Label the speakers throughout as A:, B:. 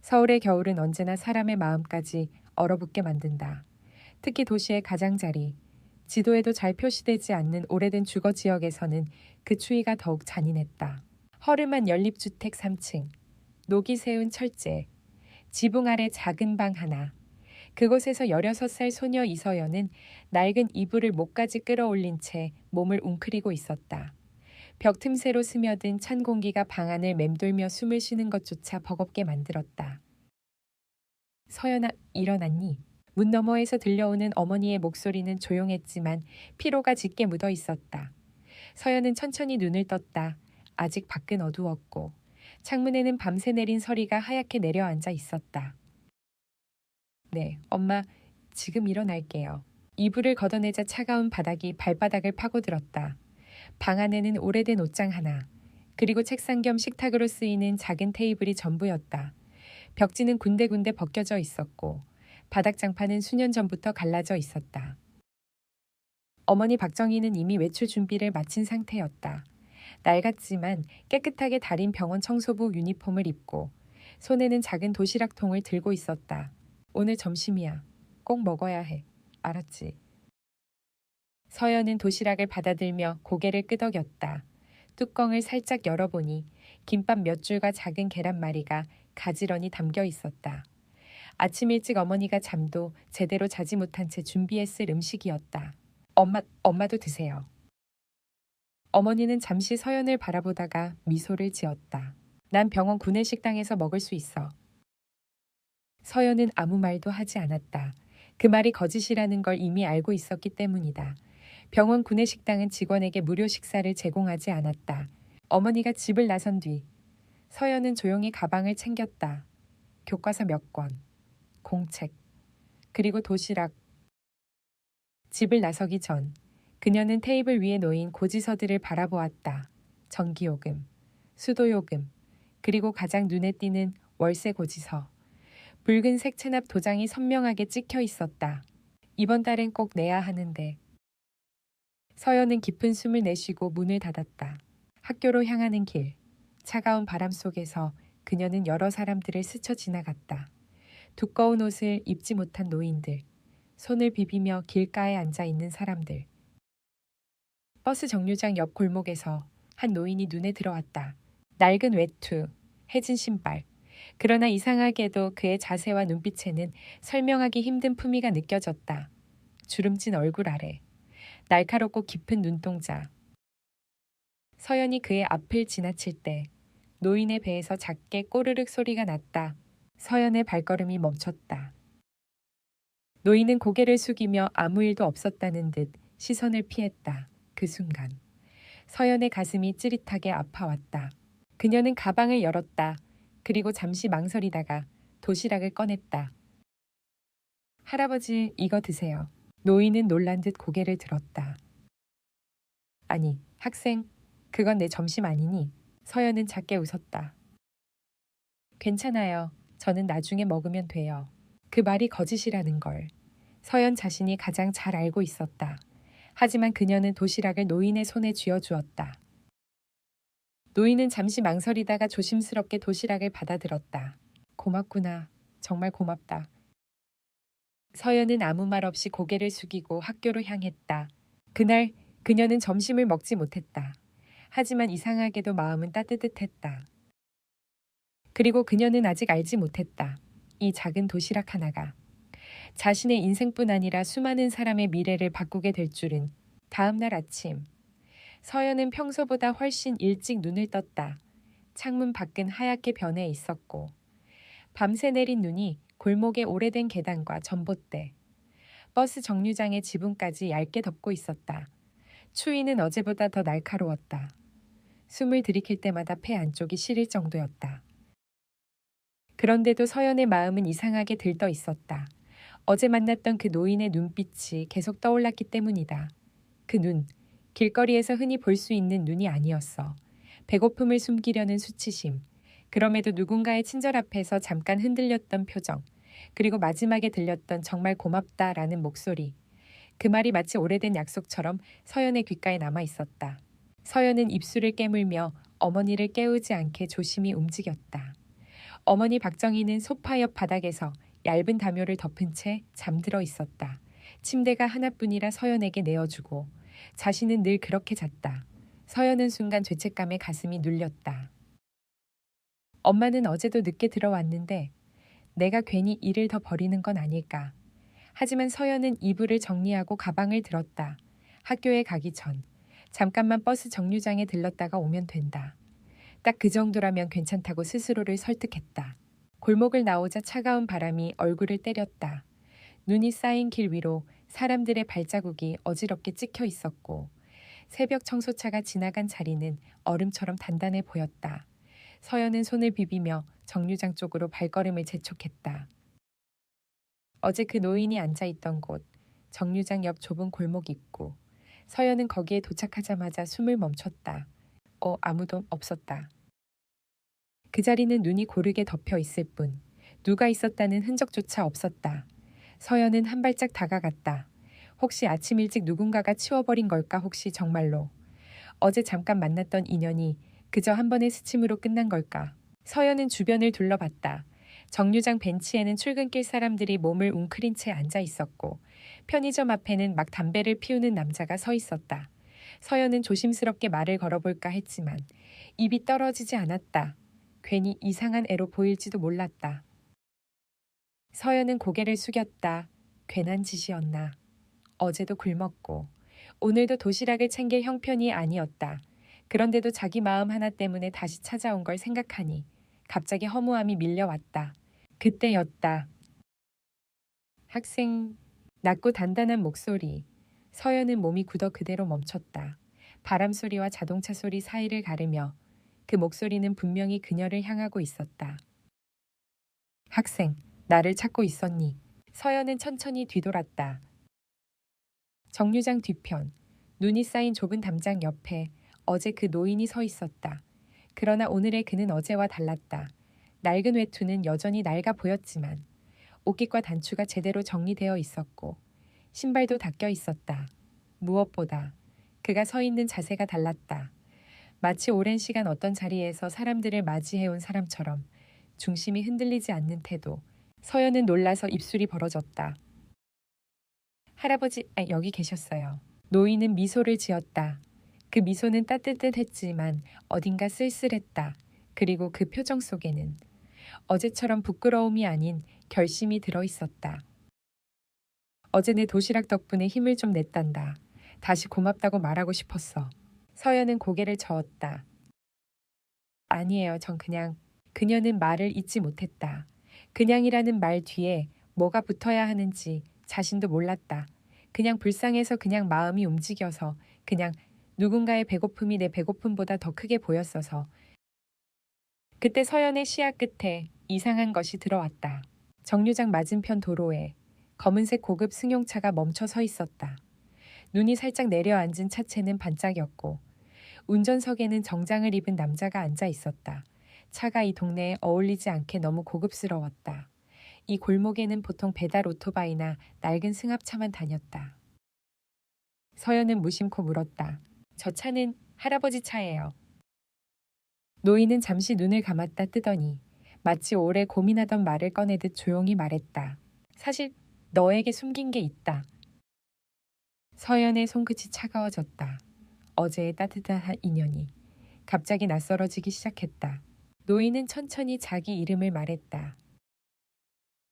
A: 서울의 겨울은 언제나 사람의 마음까지 얼어붙게 만든다. 특히 도시의 가장자리, 지도에도 잘 표시되지 않는 오래된 주거 지역에서는 그 추위가 더욱 잔인했다. 허름한 연립주택 3층, 녹이 세운 철제, 지붕 아래 작은 방 하나. 그곳에서 16살 소녀 이서연은 낡은 이불을 목까지 끌어올린 채 몸을 웅크리고 있었다. 벽 틈새로 스며든 찬 공기가 방 안을 맴돌며 숨을 쉬는 것조차 버겁게 만들었다. 서연아, 일어났니? 문 너머에서 들려오는 어머니의 목소리는 조용했지만 피로가 짙게 묻어 있었다. 서연은 천천히 눈을 떴다. 아직 밖은 어두웠고 창문에는 밤새 내린 서리가 하얗게 내려앉아 있었다. 네, 엄마, 지금 일어날게요. 이불을 걷어내자 차가운 바닥이 발바닥을 파고들었다. 방 안에는 오래된 옷장 하나, 그리고 책상 겸 식탁으로 쓰이는 작은 테이블이 전부였다. 벽지는 군데군데 벗겨져 있었고 바닥 장판은 수년 전부터 갈라져 있었다. 어머니 박정희는 이미 외출 준비를 마친 상태였다. 낡았지만 깨끗하게 달인 병원 청소부 유니폼을 입고 손에는 작은 도시락통을 들고 있었다. 오늘 점심이야. 꼭 먹어야 해. 알았지? 서연은 도시락을 받아들며 고개를 끄덕였다. 뚜껑을 살짝 열어보니 김밥 몇 줄과 작은 계란말이가 가지런히 담겨 있었다. 아침 일찍 어머니가 잠도 제대로 자지 못한 채 준비했을 음식이었다. 엄마도 드세요. 어머니는 잠시 서연을 바라보다가 미소를 지었다. 난 병원 구내식당에서 먹을 수 있어. 서연은 아무 말도 하지 않았다. 그 말이 거짓이라는 걸 이미 알고 있었기 때문이다. 병원 구내식당은 직원에게 무료 식사를 제공하지 않았다. 어머니가 집을 나선 뒤 서연은 조용히 가방을 챙겼다. 교과서 몇 권, 공책, 그리고 도시락. 집을 나서기 전 그녀는 테이블 위에 놓인 고지서들을 바라보았다. 전기요금, 수도요금, 그리고 가장 눈에 띄는 월세 고지서. 붉은색 체납 도장이 선명하게 찍혀 있었다. 이번 달엔 꼭 내야 하는데. 서연은 깊은 숨을 내쉬고 문을 닫았다. 학교로 향하는 길. 차가운 바람 속에서 그녀는 여러 사람들을 스쳐 지나갔다. 두꺼운 옷을 입지 못한 노인들, 손을 비비며 길가에 앉아 있는 사람들. 버스 정류장 옆 골목에서 한 노인이 눈에 들어왔다. 낡은 외투, 해진 신발. 그러나 이상하게도 그의 자세와 눈빛에는 설명하기 힘든 품위가 느껴졌다. 주름진 얼굴 아래, 날카롭고 깊은 눈동자. 서연이 그의 앞을 지나칠 때 노인의 배에서 작게 꼬르륵 소리가 났다. 서연의 발걸음이 멈췄다. 노인은 고개를 숙이며 아무 일도 없었다는 듯 시선을 피했다. 그 순간 서연의 가슴이 찌릿하게 아파왔다. 그녀는 가방을 열었다. 그리고 잠시 망설이다가 도시락을 꺼냈다. 할아버지, 이거 드세요. 노인은 놀란 듯 고개를 들었다. 아니, 학생, 그건 내 점심 아니니? 서연은 작게 웃었다. 괜찮아요. 저는 나중에 먹으면 돼요. 그 말이 거짓이라는 걸 서연 자신이 가장 잘 알고 있었다. 하지만 그녀는 도시락을 노인의 손에 쥐어주었다. 노인은 잠시 망설이다가 조심스럽게 도시락을 받아들었다. 고맙구나. 정말 고맙다. 서연은 아무 말 없이 고개를 숙이고 학교로 향했다. 그날 그녀는 점심을 먹지 못했다. 하지만 이상하게도 마음은 따뜻했다. 그리고 그녀는 아직 알지 못했다. 이 작은 도시락 하나가 자신의 인생뿐 아니라 수많은 사람의 미래를 바꾸게 될 줄은. 다음 날 아침, 서연은 평소보다 훨씬 일찍 눈을 떴다. 창문 밖은 하얗게 변해 있었고 밤새 내린 눈이 골목의 오래된 계단과 전봇대, 버스 정류장의 지붕까지 얇게 덮고 있었다. 추위는 어제보다 더 날카로웠다. 숨을 들이킬 때마다 폐 안쪽이 시릴 정도였다. 그런데도 서연의 마음은 이상하게 들떠 있었다. 어제 만났던 그 노인의 눈빛이 계속 떠올랐기 때문이다. 그 눈, 길거리에서 흔히 볼 수 있는 눈이 아니었어. 배고픔을 숨기려는 수치심, 그럼에도 누군가의 친절 앞에서 잠깐 흔들렸던 표정, 그리고 마지막에 들렸던 정말 고맙다라는 목소리. 그 말이 마치 오래된 약속처럼 서연의 귓가에 남아 있었다. 서연은 입술을 깨물며 어머니를 깨우지 않게 조심히 움직였다. 어머니 박정희는 소파 옆 바닥에서 얇은 담요를 덮은 채 잠들어 있었다. 침대가 하나뿐이라 서연에게 내어주고 자신은 늘 그렇게 잤다. 서연은 순간 죄책감에 가슴이 눌렸다. 엄마는 어제도 늦게 들어왔는데 내가 괜히 일을 더 벌이는 건 아닐까. 하지만 서연은 이불을 정리하고 가방을 들었다. 학교에 가기 전 잠깐만 버스 정류장에 들렀다가 오면 된다. 딱 그 정도라면 괜찮다고 스스로를 설득했다. 골목을 나오자 차가운 바람이 얼굴을 때렸다. 눈이 쌓인 길 위로 사람들의 발자국이 어지럽게 찍혀 있었고 새벽 청소차가 지나간 자리는 얼음처럼 단단해 보였다. 서연은 손을 비비며 정류장 쪽으로 발걸음을 재촉했다. 어제 그 노인이 앉아있던 곳, 정류장 옆 좁은 골목 입구. 서연은 거기에 도착하자마자 숨을 멈췄다. 아무도 없었다. 그 자리는 눈이 고르게 덮여 있을 뿐 누가 있었다는 흔적조차 없었다. 서연은 한 발짝 다가갔다. 혹시 아침 일찍 누군가가 치워버린 걸까? 혹시 정말로 어제 잠깐 만났던 인연이 그저 한 번의 스침으로 끝난 걸까? 서연은 주변을 둘러봤다. 정류장 벤치에는 출근길 사람들이 몸을 웅크린 채 앉아 있었고 편의점 앞에는 막 담배를 피우는 남자가 서 있었다. 서연은 조심스럽게 말을 걸어볼까 했지만 입이 떨어지지 않았다. 괜히 이상한 애로 보일지도 몰랐다. 서연은 고개를 숙였다. 괜한 짓이었나. 어제도 굶었고 오늘도 도시락을 챙길 형편이 아니었다. 그런데도 자기 마음 하나 때문에 다시 찾아온 걸 생각하니 갑자기 허무함이 밀려왔다. 그때였다. 학생, 낮고 단단한 목소리. 서연은 몸이 굳어 그대로 멈췄다. 바람 소리와 자동차 소리 사이를 가르며 그 목소리는 분명히 그녀를 향하고 있었다. 학생, 나를 찾고 있었니? 서연은 천천히 뒤돌았다. 정류장 뒤편, 눈이 쌓인 좁은 담장 옆에 어제 그 노인이 서 있었다. 그러나 오늘의 그는 어제와 달랐다. 낡은 외투는 여전히 낡아 보였지만 옷깃과 단추가 제대로 정리되어 있었고 신발도 닦여 있었다. 무엇보다 그가 서 있는 자세가 달랐다. 마치 오랜 시간 어떤 자리에서 사람들을 맞이해온 사람처럼 중심이 흔들리지 않는 태도. 서연은 놀라서 입술이 벌어졌다. 할아버지, 여기 계셨어요. 노인은 미소를 지었다. 그 미소는 따뜻했지만 어딘가 쓸쓸했다. 그리고 그 표정 속에는 어제처럼 부끄러움이 아닌 결심이 들어있었다. 어제 내 도시락 덕분에 힘을 좀 냈단다. 다시 고맙다고 말하고 싶었어. 서연은 고개를 저었다. 아니에요. 전 그냥. 그녀는 말을 잇지 못했다. 그냥이라는 말 뒤에 뭐가 붙어야 하는지 자신도 몰랐다. 그냥 불쌍해서 그냥 마음이 움직여서 그냥 누군가의 배고픔이 내 배고픔보다 더 크게 보였어서. 그때 서연의 시야 끝에 이상한 것이 들어왔다. 정류장 맞은편 도로에 검은색 고급 승용차가 멈춰 서 있었다. 눈이 살짝 내려앉은 차체는 반짝였고 운전석에는 정장을 입은 남자가 앉아 있었다. 차가 이 동네에 어울리지 않게 너무 고급스러웠다. 이 골목에는 보통 배달 오토바이나 낡은 승합차만 다녔다. 서연은 무심코 물었다. 저 차는 할아버지 차예요. 노인은 잠시 눈을 감았다 뜨더니 마치 오래 고민하던 말을 꺼내듯 조용히 말했다. 사실 너에게 숨긴 게 있다. 서연의 손끝이 차가워졌다. 어제의 따뜻한 인연이 갑자기 낯설어지기 시작했다. 노인은 천천히 자기 이름을 말했다.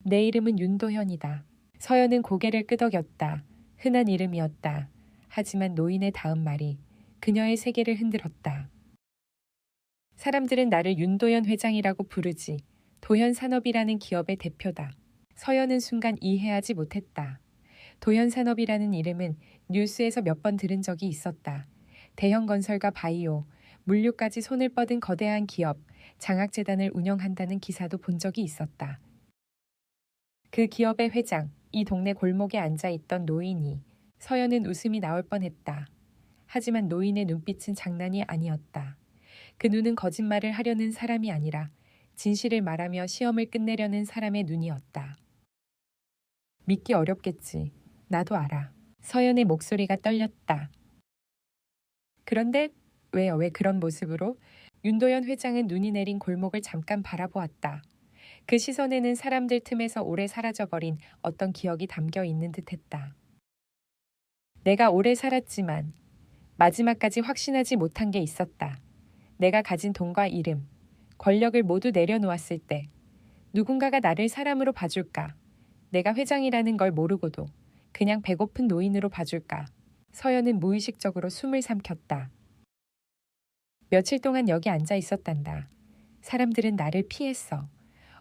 A: 내 이름은 윤도현이다. 서연은 고개를 끄덕였다. 흔한 이름이었다. 하지만 노인의 다음 말이 그녀의 세계를 흔들었다. 사람들은 나를 윤도현 회장이라고 부르지. 도현산업이라는 기업의 대표다. 서연은 순간 이해하지 못했다. 도현산업이라는 이름은 뉴스에서 몇 번 들은 적이 있었다. 대형 건설과 바이오, 물류까지 손을 뻗은 거대한 기업, 장학재단을 운영한다는 기사도 본 적이 있었다. 그 기업의 회장, 이 동네 골목에 앉아있던 노인이 서연은 웃음이 나올 뻔했다. 하지만 노인의 눈빛은 장난이 아니었다. 그 눈은 거짓말을 하려는 사람이 아니라 진실을 말하며 시험을 끝내려는 사람의 눈이었다. 믿기 어렵겠지. 나도 알아. 서연의 목소리가 떨렸다. 그런데 왜 그런 모습으로? 윤도현 회장은 눈이 내린 골목을 잠깐 바라보았다. 그 시선에는 사람들 틈에서 오래 사라져버린 어떤 기억이 담겨 있는 듯했다. 내가 오래 살았지만 마지막까지 확신하지 못한 게 있었다. 내가 가진 돈과 이름, 권력을 모두 내려놓았을 때 누군가가 나를 사람으로 봐줄까? 내가 회장이라는 걸 모르고도 그냥 배고픈 노인으로 봐줄까? 서연은 무의식적으로 숨을 삼켰다. 며칠 동안 여기 앉아 있었단다. 사람들은 나를 피했어.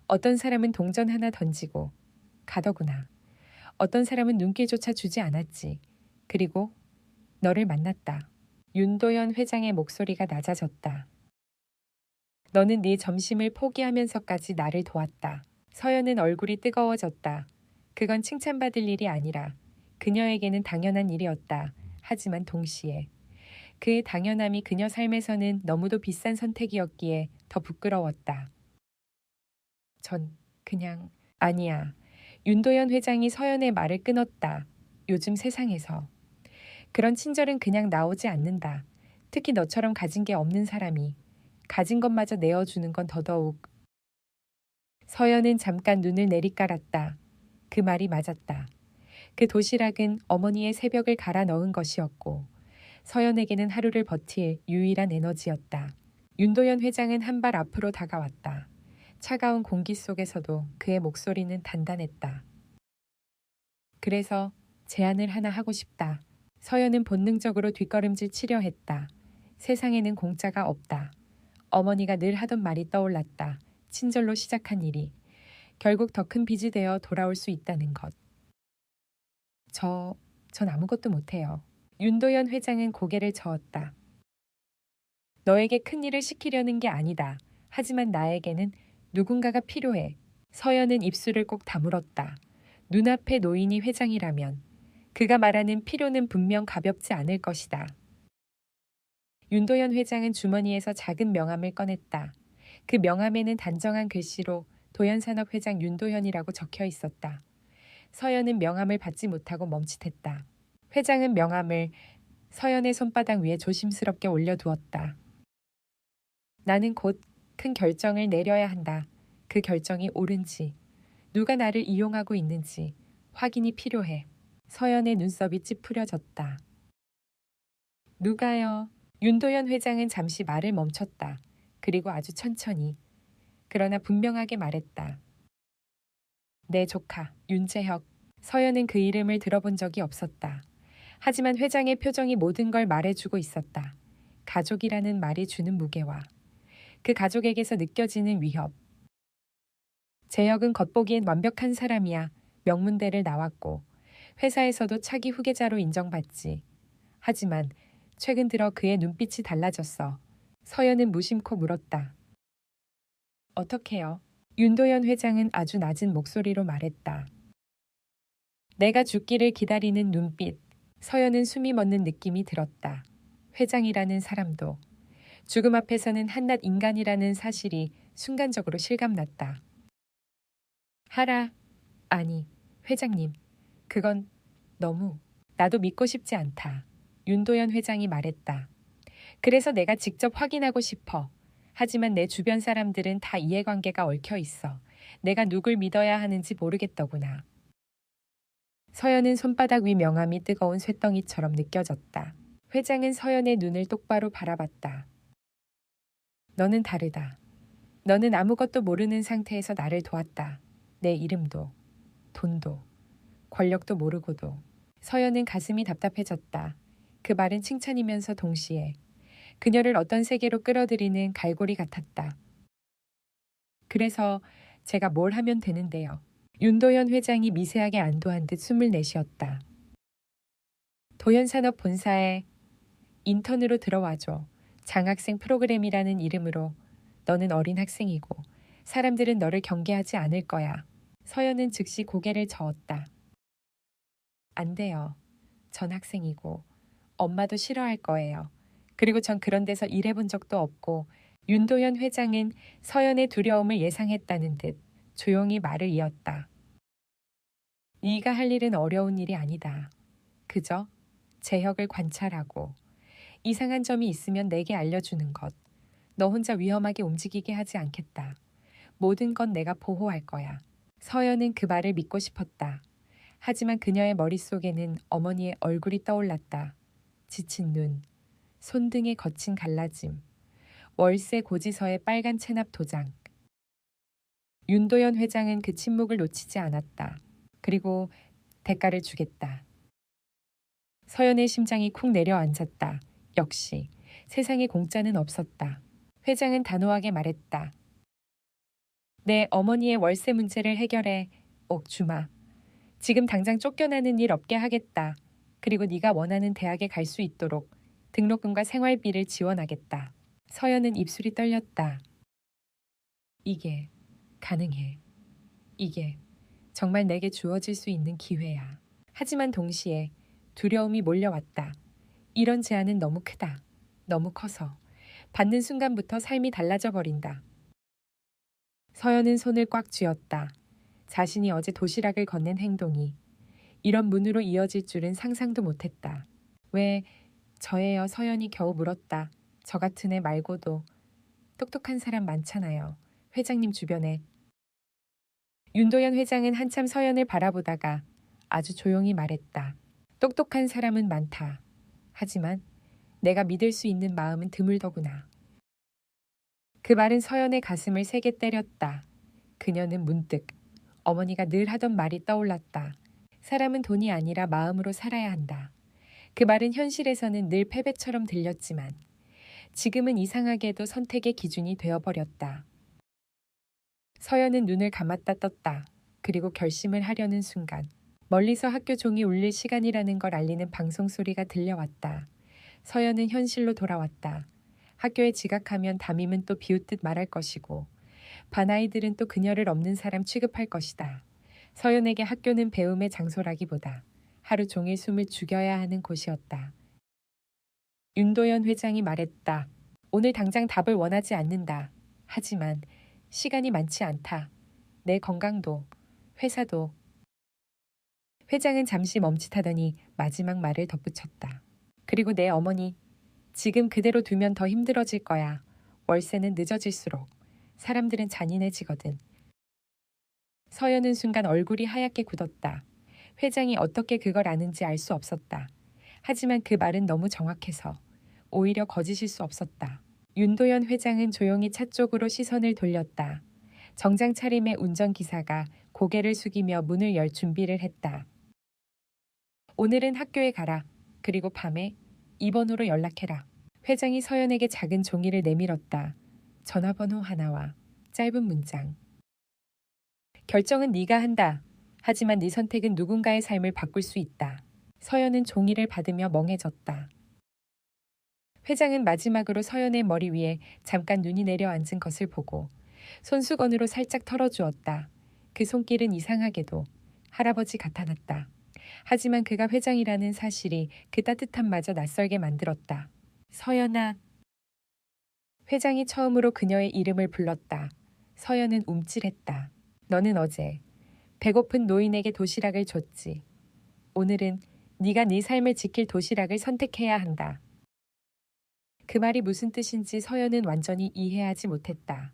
A: 어떤 사람은 동전 하나 던지고 가더구나. 어떤 사람은 눈길조차 주지 않았지. 그리고 너를 만났다. 윤도현 회장의 목소리가 낮아졌다. 너는 네 점심을 포기하면서까지 나를 도왔다. 서연은 얼굴이 뜨거워졌다. 그건 칭찬받을 일이 아니라 그녀에게는 당연한 일이었다. 하지만 동시에 그의 당연함이 그녀 삶에서는 너무도 비싼 선택이었기에 더 부끄러웠다. 전 그냥 아니야. 윤도현 회장이 서연의 말을 끊었다. 요즘 세상에서 그런 친절은 그냥 나오지 않는다. 특히 너처럼 가진 게 없는 사람이 가진 것마저 내어주는 건 더더욱. 서연은 잠깐 눈을 내리깔았다. 그 말이 맞았다. 그 도시락은 어머니의 새벽을 갈아 넣은 것이었고 서연에게는 하루를 버틸 유일한 에너지였다. 윤도현 회장은 한 발 앞으로 다가왔다. 차가운 공기 속에서도 그의 목소리는 단단했다. 그래서 제안을 하나 하고 싶다. 서연은 본능적으로 뒷걸음질 치려 했다. 세상에는 공짜가 없다. 어머니가 늘 하던 말이 떠올랐다. 친절로 시작한 일이 결국 더 큰 빚이 되어 돌아올 수 있다는 것. 전 아무것도 못해요. 윤도현 회장은 고개를 저었다. 너에게 큰 일을 시키려는 게 아니다. 하지만 나에게는 누군가가 필요해. 서연은 입술을 꼭 다물었다. 눈앞에 노인이 회장이라면 그가 말하는 필요는 분명 가볍지 않을 것이다. 윤도현 회장은 주머니에서 작은 명함을 꺼냈다. 그 명함에는 단정한 글씨로 도현산업 회장 윤도현이라고 적혀 있었다. 서연은 명함을 받지 못하고 멈칫했다. 회장은 명함을 서연의 손바닥 위에 조심스럽게 올려두었다. 나는 곧 큰 결정을 내려야 한다. 그 결정이 옳은지, 누가 나를 이용하고 있는지 확인이 필요해. 서연의 눈썹이 찌푸려졌다. 누가요? 윤도현 회장은 잠시 말을 멈췄다. 그리고 아주 천천히, 그러나 분명하게 말했다. 내 조카, 윤재혁. 서연은 그 이름을 들어본 적이 없었다. 하지만 회장의 표정이 모든 걸 말해주고 있었다. 가족이라는 말이 주는 무게와 그 가족에게서 느껴지는 위협. 재혁은 겉보기엔 완벽한 사람이야. 명문대를 나왔고 회사에서도 차기 후계자로 인정받지. 하지만 최근 들어 그의 눈빛이 달라졌어. 서연은 무심코 물었다. 어떻게요? 윤도현 회장은 아주 낮은 목소리로 말했다. 내가 죽기를 기다리는 눈빛. 서연은 숨이 멎는 느낌이 들었다. 회장이라는 사람도 죽음 앞에서는 한낱 인간이라는 사실이 순간적으로 실감났다. 하라. 아니, 회장님. 그건 너무 나도 믿고 싶지 않다. 윤도현 회장이 말했다. 그래서 내가 직접 확인하고 싶어. 하지만 내 주변 사람들은 다 이해관계가 얽혀 있어. 내가 누굴 믿어야 하는지 모르겠더구나. 서연은 손바닥 위 명암이 뜨거운 쇳덩이처럼 느껴졌다. 회장은 서연의 눈을 똑바로 바라봤다. 너는 다르다. 너는 아무것도 모르는 상태에서 나를 도왔다. 내 이름도, 돈도, 권력도 모르고도. 서연은 가슴이 답답해졌다. 그 말은 칭찬이면서 동시에 그녀를 어떤 세계로 끌어들이는 갈고리 같았다. 그래서 제가 뭘 하면 되는데요. 윤도현 회장이 미세하게 안도한 듯 숨을 내쉬었다. 도현산업 본사에 인턴으로 들어와줘. 장학생 프로그램이라는 이름으로. 너는 어린 학생이고 사람들은 너를 경계하지 않을 거야. 서연은 즉시 고개를 저었다. 안 돼요. 전 학생이고 엄마도 싫어할 거예요. 그리고 전 그런 데서 일해본 적도 없고. 윤도현 회장은 서연의 두려움을 예상했다는 듯 조용히 말을 이었다. 네가 할 일은 어려운 일이 아니다. 그저 재혁을 관찰하고 이상한 점이 있으면 내게 알려주는 것. 너 혼자 위험하게 움직이게 하지 않겠다. 모든 건 내가 보호할 거야. 서연은 그 말을 믿고 싶었다. 하지만 그녀의 머릿속에는 어머니의 얼굴이 떠올랐다. 지친 눈, 손등의 거친 갈라짐, 월세 고지서의 빨간 체납 도장. 윤도현 회장은 그 침묵을 놓치지 않았다. 그리고 대가를 주겠다. 서연의 심장이 쿵 내려앉았다. 역시 세상에 공짜는 없었다. 회장은 단호하게 말했다. 내 어머니의 월세 문제를 해결해. 옥주마. 지금 당장 쫓겨나는 일 없게 하겠다. 그리고 네가 원하는 대학에 갈 수 있도록 등록금과 생활비를 지원하겠다. 서연은 입술이 떨렸다. 이게 가능해. 이게 정말 내게 주어질 수 있는 기회야. 하지만 동시에 두려움이 몰려왔다. 이런 제안은 너무 크다. 너무 커서 받는 순간부터 삶이 달라져 버린다. 서연은 손을 꽉 쥐었다. 자신이 어제 도시락을 건넨 행동이 이런 문으로 이어질 줄은 상상도 못했다. 왜 저예요? 서연이 겨우 물었다. 저 같은 애 말고도 똑똑한 사람 많잖아요. 회장님 주변에. 윤도현 회장은 한참 서연을 바라보다가 아주 조용히 말했다. 똑똑한 사람은 많다. 하지만 내가 믿을 수 있는 마음은 드물더구나. 그 말은 서연의 가슴을 세게 때렸다. 그녀는 문득 어머니가 늘 하던 말이 떠올랐다. 사람은 돈이 아니라 마음으로 살아야 한다. 그 말은 현실에서는 늘 패배처럼 들렸지만 지금은 이상하게도 선택의 기준이 되어버렸다. 서연은 눈을 감았다 떴다. 그리고 결심을 하려는 순간 멀리서 학교 종이 울릴 시간이라는 걸 알리는 방송 소리가 들려왔다. 서연은 현실로 돌아왔다. 학교에 지각하면 담임은 또 비웃듯 말할 것이고 반아이들은 또 그녀를 없는 사람 취급할 것이다. 서연에게 학교는 배움의 장소라기보다 하루 종일 숨을 죽여야 하는 곳이었다. 윤도현 회장이 말했다. 오늘 당장 답을 원하지 않는다. 하지만 시간이 많지 않다. 내 건강도, 회사도. 회장은 잠시 멈칫하더니 마지막 말을 덧붙였다. 그리고 내 어머니, 지금 그대로 두면 더 힘들어질 거야. 월세는 늦어질수록 사람들은 잔인해지거든. 서연은 순간 얼굴이 하얗게 굳었다. 회장이 어떻게 그걸 아는지 알 수 없었다. 하지만 그 말은 너무 정확해서 오히려 거짓일 수 없었다. 윤도현 회장은 조용히 차 쪽으로 시선을 돌렸다. 정장 차림의 운전기사가 고개를 숙이며 문을 열 준비를 했다. 오늘은 학교에 가라. 그리고 밤에 2번으로 연락해라. 회장이 서연에게 작은 종이를 내밀었다. 전화번호 하나와 짧은 문장. 결정은 네가 한다. 하지만 네 선택은 누군가의 삶을 바꿀 수 있다. 서연은 종이를 받으며 멍해졌다. 회장은 마지막으로 서연의 머리 위에 잠깐 눈이 내려앉은 것을 보고 손수건으로 살짝 털어주었다. 그 손길은 이상하게도 할아버지 같아났다. 하지만 그가 회장이라는 사실이 그 따뜻함마저 낯설게 만들었다. 서연아. 회장이 처음으로 그녀의 이름을 불렀다. 서연은 움찔했다. 너는 어제 배고픈 노인에게 도시락을 줬지. 오늘은 네가 네 삶을 지킬 도시락을 선택해야 한다. 그 말이 무슨 뜻인지 서연은 완전히 이해하지 못했다.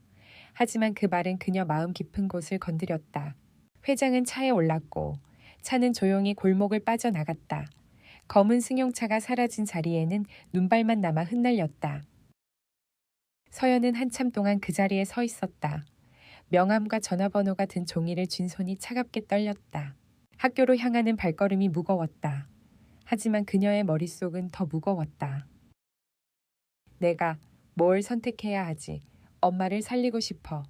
A: 하지만 그 말은 그녀 마음 깊은 곳을 건드렸다. 회장은 차에 올랐고 차는 조용히 골목을 빠져나갔다. 검은 승용차가 사라진 자리에는 눈발만 남아 흩날렸다. 서연은 한참 동안 그 자리에 서 있었다. 명함과 전화번호가 든 종이를 쥔 손이 차갑게 떨렸다. 학교로 향하는 발걸음이 무거웠다. 하지만 그녀의 머릿속은 더 무거웠다. 내가 뭘 선택해야 하지? 엄마를 살리고 싶어.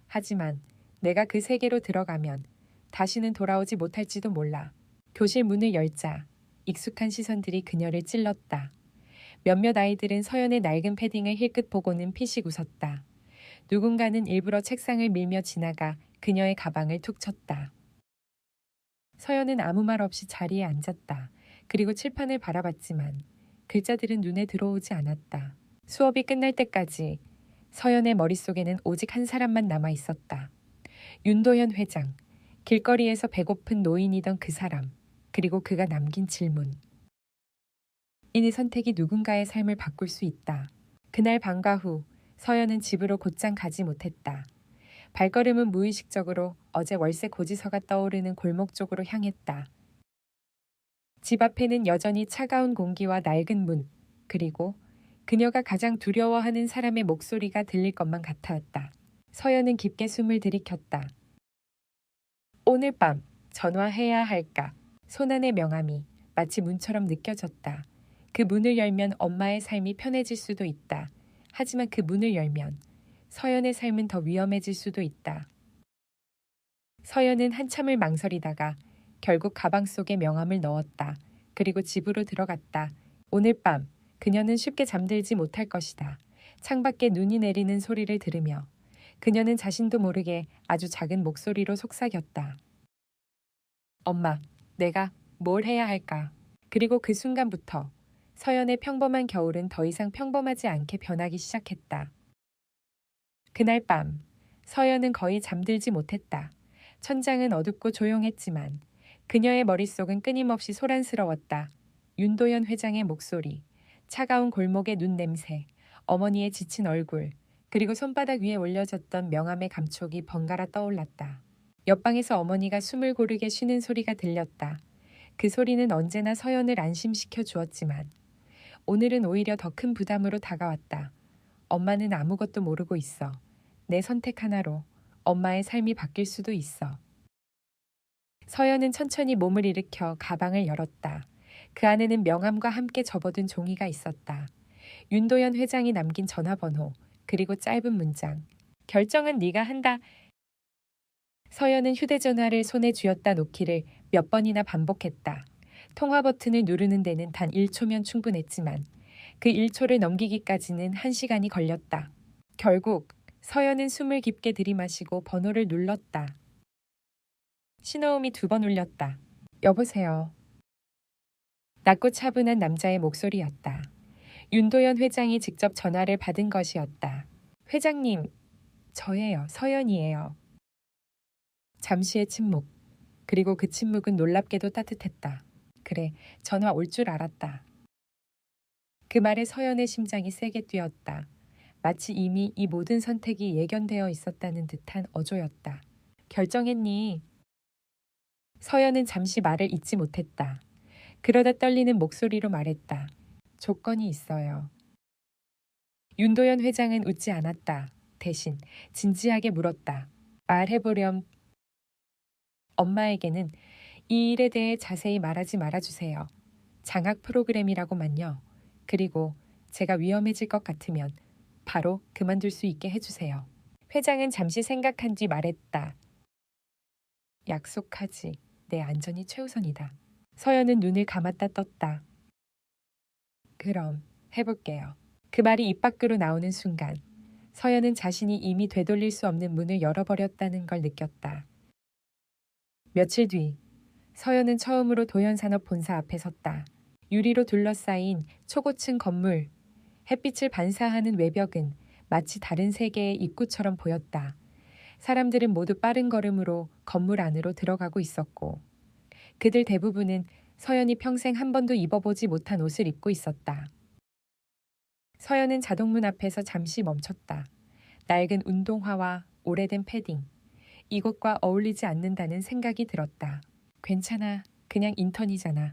A: 하지만 내가 그 세계로 들어가면 다시는 돌아오지 못할지도 몰라. 교실 문을 열자 익숙한 시선들이 그녀를 찔렀다. 몇몇 아이들은 서연의 낡은 패딩을 힐끗 보고는 피식 웃었다. 누군가는 일부러 책상을 밀며 지나가 그녀의 가방을 툭 쳤다. 서연은 아무 말 없이 자리에 앉았다. 그리고 칠판을 바라봤지만 글자들은 눈에 들어오지 않았다. 수업이 끝날 때까지 서연의 머릿속에는 오직 한 사람만 남아 있었다. 윤도현 회장, 길거리에서 배고픈 노인이던 그 사람, 그리고 그가 남긴 질문. 이 선택이 누군가의 삶을 바꿀 수 있다. 그날 방과 후 서연은 집으로 곧장 가지 못했다. 발걸음은 무의식적으로 어제 월세 고지서가 떠오르는 골목 쪽으로 향했다. 집 앞에는 여전히 차가운 공기와 낡은 문, 그리고 그녀가 가장 두려워하는 사람의 목소리가 들릴 것만 같았다. 서연은 깊게 숨을 들이켰다. 오늘 밤 전화해야 할까? 손안의 명암이 마치 문처럼 느껴졌다. 그 문을 열면 엄마의 삶이 편해질 수도 있다. 하지만 그 문을 열면 서연의 삶은 더 위험해질 수도 있다. 서연은 한참을 망설이다가 결국 가방 속에 명함을 넣었다. 그리고 집으로 들어갔다. 오늘 밤 그녀는 쉽게 잠들지 못할 것이다. 창밖에 눈이 내리는 소리를 들으며 그녀는 자신도 모르게 아주 작은 목소리로 속삭였다. 엄마, 내가 뭘 해야 할까? 그리고 그 순간부터 서연의 평범한 겨울은 더 이상 평범하지 않게 변하기 시작했다. 그날 밤 서연은 거의 잠들지 못했다. 천장은 어둡고 조용했지만 그녀의 머릿속은 끊임없이 소란스러웠다. 윤도현 회장의 목소리, 차가운 골목의 눈 냄새, 어머니의 지친 얼굴, 그리고 손바닥 위에 올려졌던 명함의 감촉이 번갈아 떠올랐다. 옆방에서 어머니가 숨을 고르게 쉬는 소리가 들렸다. 그 소리는 언제나 서연을 안심시켜 주었지만 오늘은 오히려 더 큰 부담으로 다가왔다. 엄마는 아무것도 모르고 있어. 내 선택 하나로 엄마의 삶이 바뀔 수도 있어. 서연은 천천히 몸을 일으켜 가방을 열었다. 그 안에는 명함과 함께 접어둔 종이가 있었다. 윤도현 회장이 남긴 전화번호, 그리고 짧은 문장. 결정은 네가 한다. 서연은 휴대전화를 손에 쥐었다 놓기를 몇 번이나 반복했다. 통화 버튼을 누르는 데는 단 1초면 충분했지만 그 1초를 넘기기까지는 1시간이 걸렸다. 결국 서연은 숨을 깊게 들이마시고 번호를 눌렀다. 신호음이 2번 울렸다. 여보세요. 낮고 차분한 남자의 목소리였다. 윤도현 회장이 직접 전화를 받은 것이었다. 회장님, 저예요. 서연이에요. 잠시의 침묵. 그리고 그 침묵은 놀랍게도 따뜻했다. 그래, 전화 올 줄 알았다. 그 말에 서연의 심장이 세게 뛰었다. 마치 이미 이 모든 선택이 예견되어 있었다는 듯한 어조였다. 결정했니? 서연은 잠시 말을 잇지 못했다. 그러다 떨리는 목소리로 말했다. 조건이 있어요. 윤도현 회장은 웃지 않았다. 대신 진지하게 물었다. 말해보렴. 엄마에게는 이 일에 대해 자세히 말하지 말아주세요. 장학 프로그램이라고만요. 그리고 제가 위험해질 것 같으면 바로 그만둘 수 있게 해주세요. 회장은 잠시 생각한 뒤 말했다. 약속하지. 내 안전이 최우선이다. 서연은 눈을 감았다 떴다. 그럼 해볼게요. 그 말이 입 밖으로 나오는 순간 서연은 자신이 이미 되돌릴 수 없는 문을 열어버렸다는 걸 느꼈다. 며칠 뒤 서연은 처음으로 도현산업 본사 앞에 섰다. 유리로 둘러싸인 초고층 건물, 햇빛을 반사하는 외벽은 마치 다른 세계의 입구처럼 보였다. 사람들은 모두 빠른 걸음으로 건물 안으로 들어가고 있었고 그들 대부분은 서연이 평생 한 번도 입어보지 못한 옷을 입고 있었다. 서연은 자동문 앞에서 잠시 멈췄다. 낡은 운동화와 오래된 패딩, 이것과 어울리지 않는다는 생각이 들었다. 괜찮아, 그냥 인턴이잖아.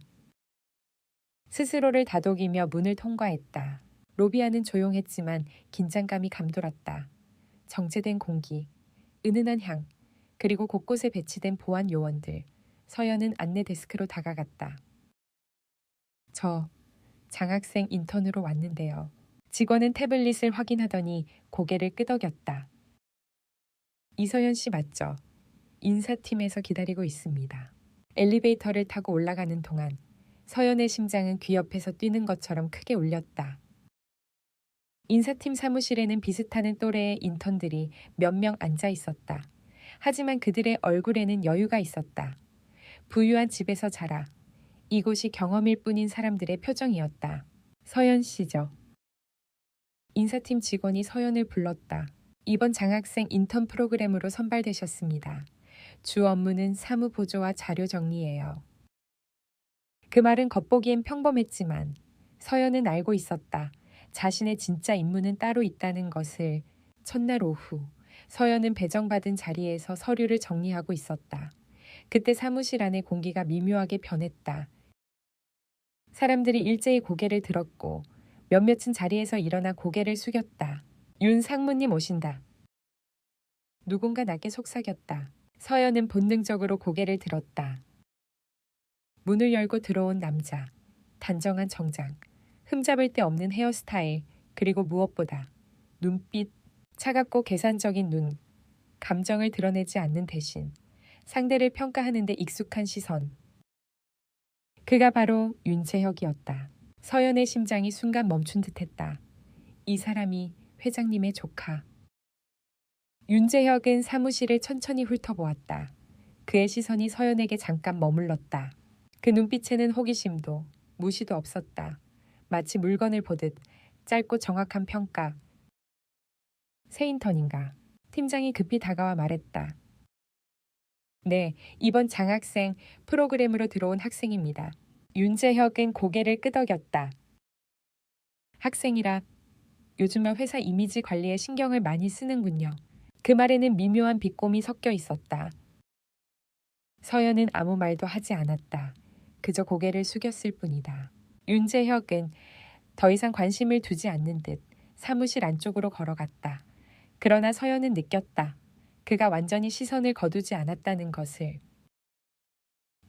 A: 스스로를 다독이며 문을 통과했다. 로비 안은 조용했지만 긴장감이 감돌았다. 정제된 공기, 은은한 향, 그리고 곳곳에 배치된 보안 요원들. 서연은 안내 데스크로 다가갔다. 저 장학생 인턴으로 왔는데요. 직원은 태블릿을 확인하더니 고개를 끄덕였다. 이서연 씨 맞죠? 인사팀에서 기다리고 있습니다. 엘리베이터를 타고 올라가는 동안 서연의 심장은 귀 옆에서 뛰는 것처럼 크게 울렸다. 인사팀 사무실에는 비슷하는 또래의 인턴들이 몇 명 앉아 있었다. 하지만 그들의 얼굴에는 여유가 있었다. 부유한 집에서 자라 이곳이 경험일 뿐인 사람들의 표정이었다. 서연 씨죠. 인사팀 직원이 서연을 불렀다. 이번 장학생 인턴 프로그램으로 선발되셨습니다. 주 업무는 사무 보조와 자료 정리예요. 그 말은 겉보기엔 평범했지만 서연은 알고 있었다. 자신의 진짜 임무는 따로 있다는 것을. 첫날 오후 서연은 배정받은 자리에서 서류를 정리하고 있었다. 그때 사무실 안의 공기가 미묘하게 변했다. 사람들이 일제히 고개를 들었고 몇몇은 자리에서 일어나 고개를 숙였다. 윤 상무님 오신다. 누군가 낮게 속삭였다. 서연은 본능적으로 고개를 들었다. 문을 열고 들어온 남자. 단정한 정장, 흠잡을 데 없는 헤어스타일, 그리고 무엇보다 눈빛, 차갑고 계산적인 눈, 감정을 드러내지 않는 대신 상대를 평가하는 데 익숙한 시선. 그가 바로 윤재혁이었다. 서연의 심장이 순간 멈춘 듯했다. 이 사람이 회장님의 조카. 윤재혁은 사무실을 천천히 훑어보았다. 그의 시선이 서연에게 잠깐 머물렀다. 그 눈빛에는 호기심도 무시도 없었다. 마치 물건을 보듯 짧고 정확한 평가. 새 인턴인가? 팀장이 급히 다가와 말했다. 네, 이번 장학생 프로그램으로 들어온 학생입니다. 윤재혁은 고개를 끄덕였다. 학생이라 요즘은 회사 이미지 관리에 신경을 많이 쓰는군요. 그 말에는 미묘한 비꼼이 섞여 있었다. 서연은 아무 말도 하지 않았다. 그저 고개를 숙였을 뿐이다. 윤재혁은 더 이상 관심을 두지 않는 듯 사무실 안쪽으로 걸어갔다. 그러나 서연은 느꼈다. 그가 완전히 시선을 거두지 않았다는 것을.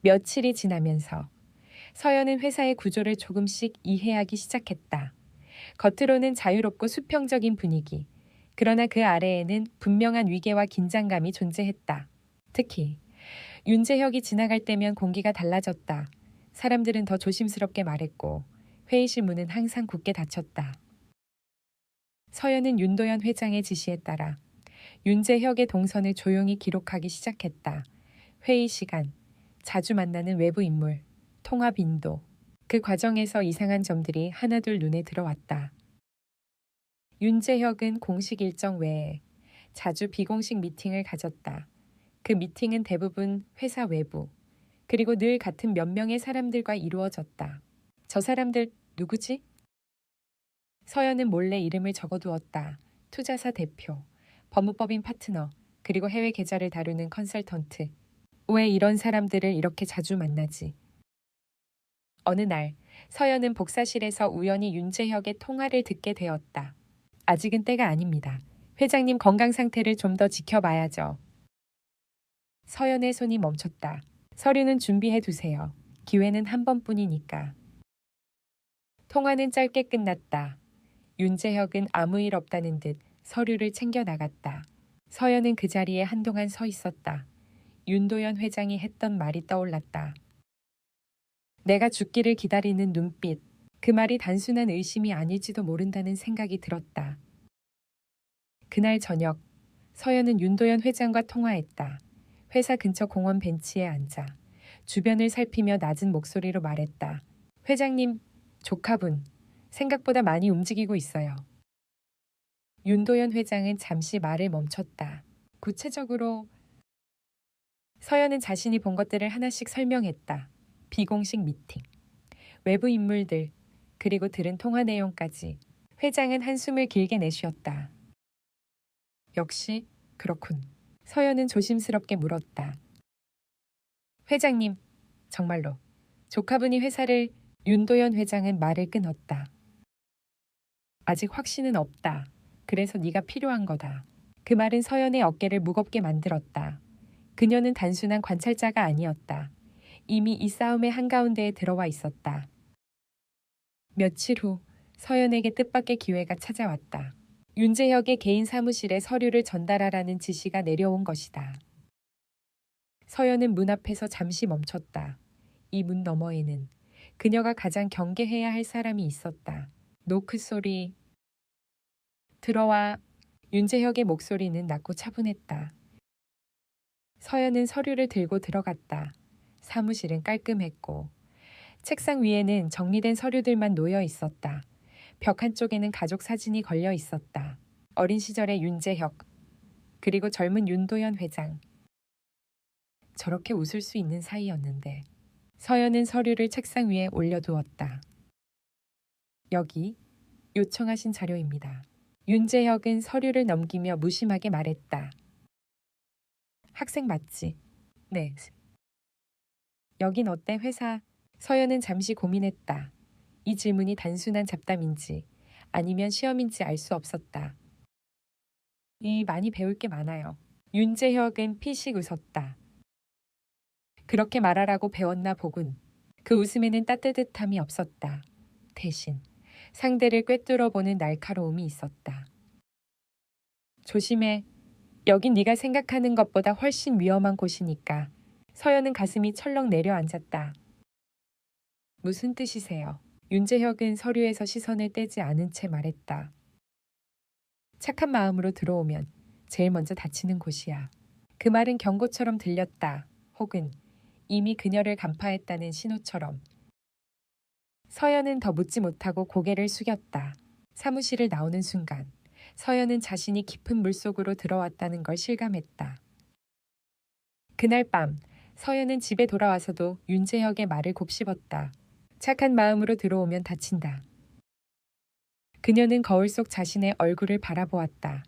A: 며칠이 지나면서 서연은 회사의 구조를 조금씩 이해하기 시작했다. 겉으로는 자유롭고 수평적인 분위기. 그러나 그 아래에는 분명한 위계와 긴장감이 존재했다. 특히 윤재혁이 지나갈 때면 공기가 달라졌다. 사람들은 더 조심스럽게 말했고 회의실 문은 항상 굳게 닫혔다. 서연은 윤도현 회장의 지시에 따라 윤재혁의 동선을 조용히 기록하기 시작했다. 회의 시간, 자주 만나는 외부 인물, 통화 빈도. 그 과정에서 이상한 점들이 하나둘 눈에 들어왔다. 윤재혁은 공식 일정 외에 자주 비공식 미팅을 가졌다. 그 미팅은 대부분 회사 외부, 그리고 늘 같은 몇 명의 사람들과 이루어졌다. 저 사람들 누구지? 서연은 몰래 이름을 적어두었다. 투자사 대표, 법무법인 파트너, 그리고 해외 계좌를 다루는 컨설턴트. 왜 이런 사람들을 이렇게 자주 만나지? 어느 날 서연은 복사실에서 우연히 윤재혁의 통화를 듣게 되었다. 아직은 때가 아닙니다. 회장님 건강 상태를 좀 더 지켜봐야죠. 서연의 손이 멈췄다. 서류는 준비해 두세요. 기회는 한 번뿐이니까. 통화는 짧게 끝났다. 윤재혁은 아무 일 없다는 듯 서류를 챙겨 나갔다. 서연은 그 자리에 한동안 서 있었다. 윤도현 회장이 했던 말이 떠올랐다. 내가 죽기를 기다리는 눈빛. 그 말이 단순한 의심이 아닐지도 모른다는 생각이 들었다. 그날 저녁, 서연은 윤도현 회장과 통화했다. 회사 근처 공원 벤치에 앉아 주변을 살피며 낮은 목소리로 말했다. 회장님, 조카분, 생각보다 많이 움직이고 있어요. 윤도현 회장은 잠시 말을 멈췄다. 구체적으로 서연은 자신이 본 것들을 하나씩 설명했다. 비공식 미팅, 외부 인물들, 그리고 들은 통화 내용까지. 회장은 한숨을 길게 내쉬었다. 역시 그렇군. 서연은 조심스럽게 물었다. 회장님, 정말로 조카분이 회사를. 윤도현 회장은 말을 끊었다. 아직 확신은 없다. 그래서 네가 필요한 거다. 그 말은 서연의 어깨를 무겁게 만들었다. 그녀는 단순한 관찰자가 아니었다. 이미 이 싸움의 한가운데에 들어와 있었다. 며칠 후 서연에게 뜻밖의 기회가 찾아왔다. 윤재혁의 개인 사무실에 서류를 전달하라는 지시가 내려온 것이다. 서연은 문 앞에서 잠시 멈췄다. 이 문 너머에는 그녀가 가장 경계해야 할 사람이 있었다. 노크 소리. 들어와. 윤재혁의 목소리는 낮고 차분했다. 서연은 서류를 들고 들어갔다. 사무실은 깔끔했고 책상 위에는 정리된 서류들만 놓여 있었다. 벽 한쪽에는 가족 사진이 걸려 있었다. 어린 시절의 윤재혁, 그리고 젊은 윤도현 회장. 저렇게 웃을 수 있는 사이였는데. 서연은 서류를 책상 위에 올려두었다. 여기 요청하신 자료입니다. 윤재혁은 서류를 넘기며 무심하게 말했다. 학생 맞지? 네. 여긴 어때 회사? 서연은 잠시 고민했다. 이 질문이 단순한 잡담인지 아니면 시험인지 알 수 없었다. 많이 배울 게 많아요. 윤재혁은 피식 웃었다. 그렇게 말하라고 배웠나 보군. 그 웃음에는 따뜻함이 없었다. 대신 상대를 꿰뚫어보는 날카로움이 있었다. 조심해. 여긴 네가 생각하는 것보다 훨씬 위험한 곳이니까. 서연은 가슴이 철렁 내려앉았다. 무슨 뜻이세요? 윤재혁은 서류에서 시선을 떼지 않은 채 말했다. 착한 마음으로 들어오면 제일 먼저 다치는 곳이야. 그 말은 경고처럼 들렸다. 혹은 이미 그녀를 간파했다는 신호처럼. 서연은 더 묻지 못하고 고개를 숙였다. 사무실을 나오는 순간 서연은 자신이 깊은 물속으로 들어왔다는 걸 실감했다. 그날 밤 서연은 집에 돌아와서도 윤재혁의 말을 곱씹었다. 착한 마음으로 들어오면 다친다. 그녀는 거울 속 자신의 얼굴을 바라보았다.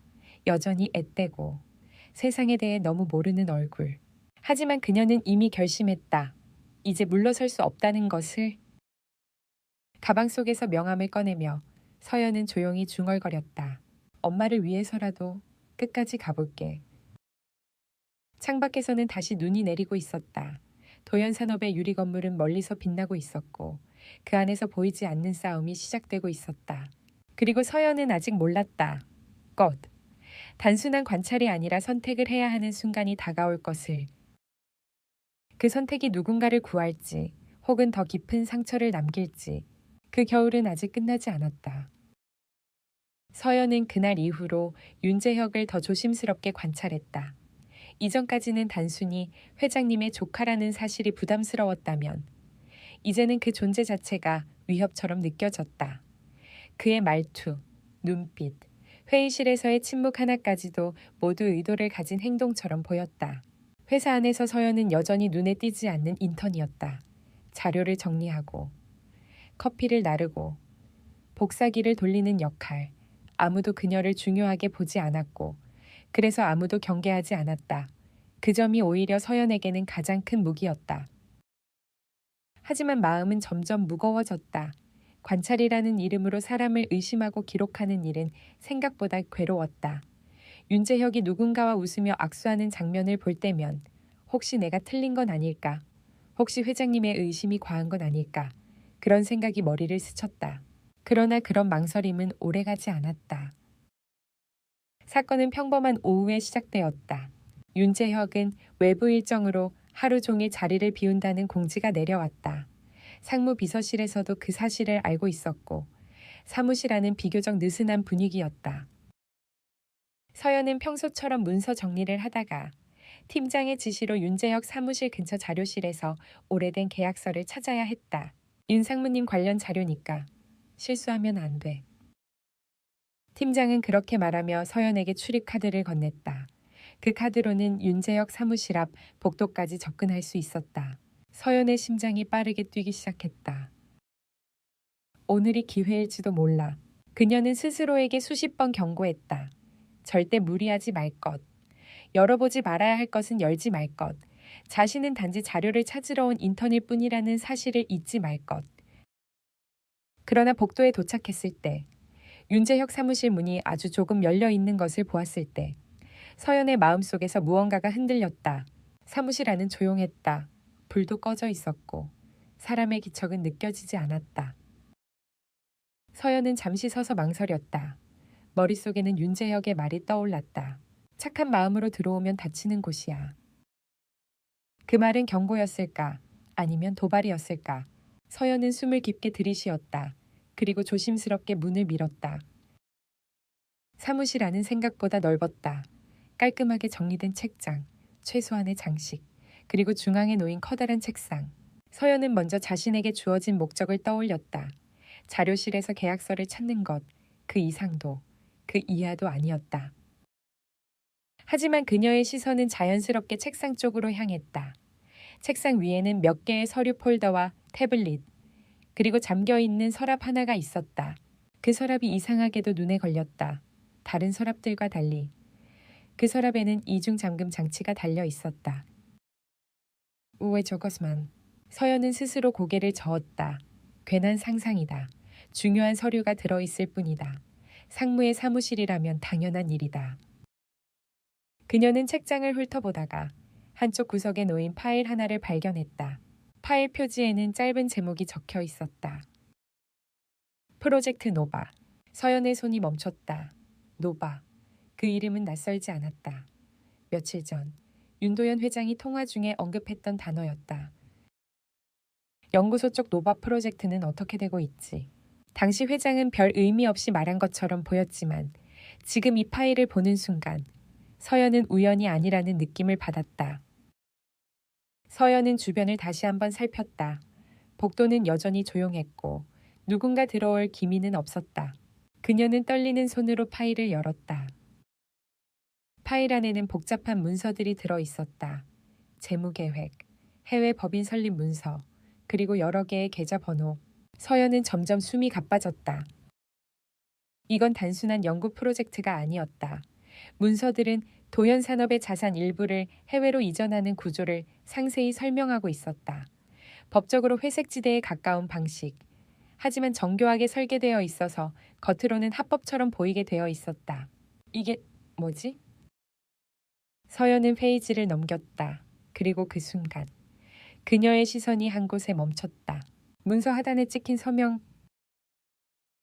A: 여전히 앳되고 세상에 대해 너무 모르는 얼굴. 하지만 그녀는 이미 결심했다. 이제 물러설 수 없다는 것을. 가방 속에서 명함을 꺼내며 서연은 조용히 중얼거렸다. 엄마를 위해서라도 끝까지 가볼게. 창밖에서는 다시 눈이 내리고 있었다. 도연산업의 유리 건물은 멀리서 빛나고 있었고 그 안에서 보이지 않는 싸움이 시작되고 있었다. 그리고 서연은 아직 몰랐다. 단순한 관찰이 아니라 선택을 해야 하는 순간이 다가올 것을. 그 선택이 누군가를 구할지 혹은 더 깊은 상처를 남길지 그 겨울은 아직 끝나지 않았다. 서연은 그날 이후로 윤재혁을 더 조심스럽게 관찰했다. 이전까지는 단순히 회장님의 조카라는 사실이 부담스러웠다면 이제는 그 존재 자체가 위협처럼 느껴졌다. 그의 말투, 눈빛, 회의실에서의 침묵 하나까지도 모두 의도를 가진 행동처럼 보였다. 회사 안에서 서연은 여전히 눈에 띄지 않는 인턴이었다. 자료를 정리하고 커피를 나르고 복사기를 돌리는 역할. 아무도 그녀를 중요하게 보지 않았고 그래서 아무도 경계하지 않았다. 그 점이 오히려 서연에게는 가장 큰 무기였다. 하지만 마음은 점점 무거워졌다. 관찰이라는 이름으로 사람을 의심하고 기록하는 일은 생각보다 괴로웠다. 윤재혁이 누군가와 웃으며 악수하는 장면을 볼 때면 혹시 내가 틀린 건 아닐까? 혹시 회장님의 의심이 과한 건 아닐까? 그런 생각이 머리를 스쳤다. 그러나 그런 망설임은 오래가지 않았다. 사건은 평범한 오후에 시작되었다. 윤재혁은 외부 일정으로 하루 종일 자리를 비운다는 공지가 내려왔다. 상무 비서실에서도 그 사실을 알고 있었고 사무실 안은 비교적 느슨한 분위기였다. 서연은 평소처럼 문서 정리를 하다가 팀장의 지시로 윤재혁 사무실 근처 자료실에서 오래된 계약서를 찾아야 했다. 윤 상무님 관련 자료니까 실수하면 안 돼. 팀장은 그렇게 말하며 서연에게 출입 카드를 건넸다. 그 카드로는 윤재혁 사무실 앞 복도까지 접근할 수 있었다. 서연의 심장이 빠르게 뛰기 시작했다. 오늘이 기회일지도 몰라. 그녀는 스스로에게 수십 번 경고했다. 절대 무리하지 말 것. 열어보지 말아야 할 것은 열지 말 것. 자신은 단지 자료를 찾으러 온 인턴일 뿐이라는 사실을 잊지 말 것. 그러나 복도에 도착했을 때 윤재혁 사무실 문이 아주 조금 열려 있는 것을 보았을 때 서연의 마음속에서 무언가가 흔들렸다. 사무실 안은 조용했다. 불도 꺼져 있었고 사람의 기척은 느껴지지 않았다. 서연은 잠시 서서 망설였다. 머릿속에는 윤재혁의 말이 떠올랐다. 착한 마음으로 들어오면 다치는 곳이야. 그 말은 경고였을까? 아니면 도발이었을까? 서연은 숨을 깊게 들이쉬었다. 그리고 조심스럽게 문을 밀었다. 사무실 안은 생각보다 넓었다. 깔끔하게 정리된 책장, 최소한의 장식, 그리고 중앙에 놓인 커다란 책상. 서연은 먼저 자신에게 주어진 목적을 떠올렸다. 자료실에서 계약서를 찾는 것, 그 이상도, 그 이하도 아니었다. 하지만 그녀의 시선은 자연스럽게 책상 쪽으로 향했다. 책상 위에는 몇 개의 서류 폴더와 태블릿, 그리고 잠겨있는 서랍 하나가 있었다. 그 서랍이 이상하게도 눈에 걸렸다. 다른 서랍들과 달리 그 서랍에는 이중 잠금 장치가 달려 있었다. 왜 저것만? 서연은 스스로 고개를 저었다. 괜한 상상이다. 중요한 서류가 들어있을 뿐이다. 상무의 사무실이라면 당연한 일이다. 그녀는 책장을 훑어보다가 한쪽 구석에 놓인 파일 하나를 발견했다. 파일 표지에는 짧은 제목이 적혀 있었다. 프로젝트 노바. 서연의 손이 멈췄다. 노바. 그 이름은 낯설지 않았다. 며칠 전 윤도현 회장이 통화 중에 언급했던 단어였다. 연구소 쪽 노바 프로젝트는 어떻게 되고 있지? 당시 회장은 별 의미 없이 말한 것처럼 보였지만 지금 이 파일을 보는 순간 서연은 우연이 아니라는 느낌을 받았다. 서연은 주변을 다시 한번 살폈다. 복도는 여전히 조용했고 누군가 들어올 기미는 없었다. 그녀는 떨리는 손으로 파일을 열었다. 파일 안에는 복잡한 문서들이 들어 있었다. 재무계획, 해외 법인 설립 문서, 그리고 여러 개의 계좌번호. 서연은 점점 숨이 가빠졌다. 이건 단순한 연구 프로젝트가 아니었다. 문서들은 도현산업의 자산 일부를 해외로 이전하는 구조를 상세히 설명하고 있었다. 법적으로 회색지대에 가까운 방식. 하지만 정교하게 설계되어 있어서 겉으로는 합법처럼 보이게 되어 있었다. 이게 뭐지? 서연은 페이지를 넘겼다. 그리고 그 순간 그녀의 시선이 한 곳에 멈췄다. 문서 하단에 찍힌 서명.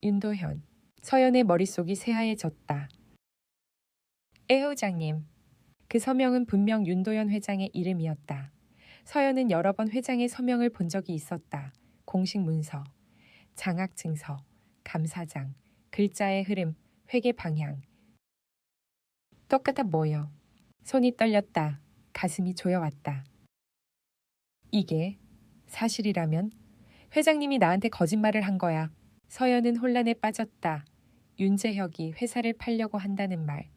A: 윤도현. 서연의 머릿속이 새하얘졌다. 회장님. 그 서명은 분명 윤도현 회장의 이름이었다. 서연은 여러 번 회장의 서명을 본 적이 있었다. 공식 문서, 장학 증서, 감사장, 글자의 흐름, 회계 방향. 똑같아 보여. 손이 떨렸다. 가슴이 조여왔다. 이게 사실이라면 회장님이 나한테 거짓말을 한 거야. 서연은 혼란에 빠졌다. 윤재혁이 회사를 팔려고 한다는 말,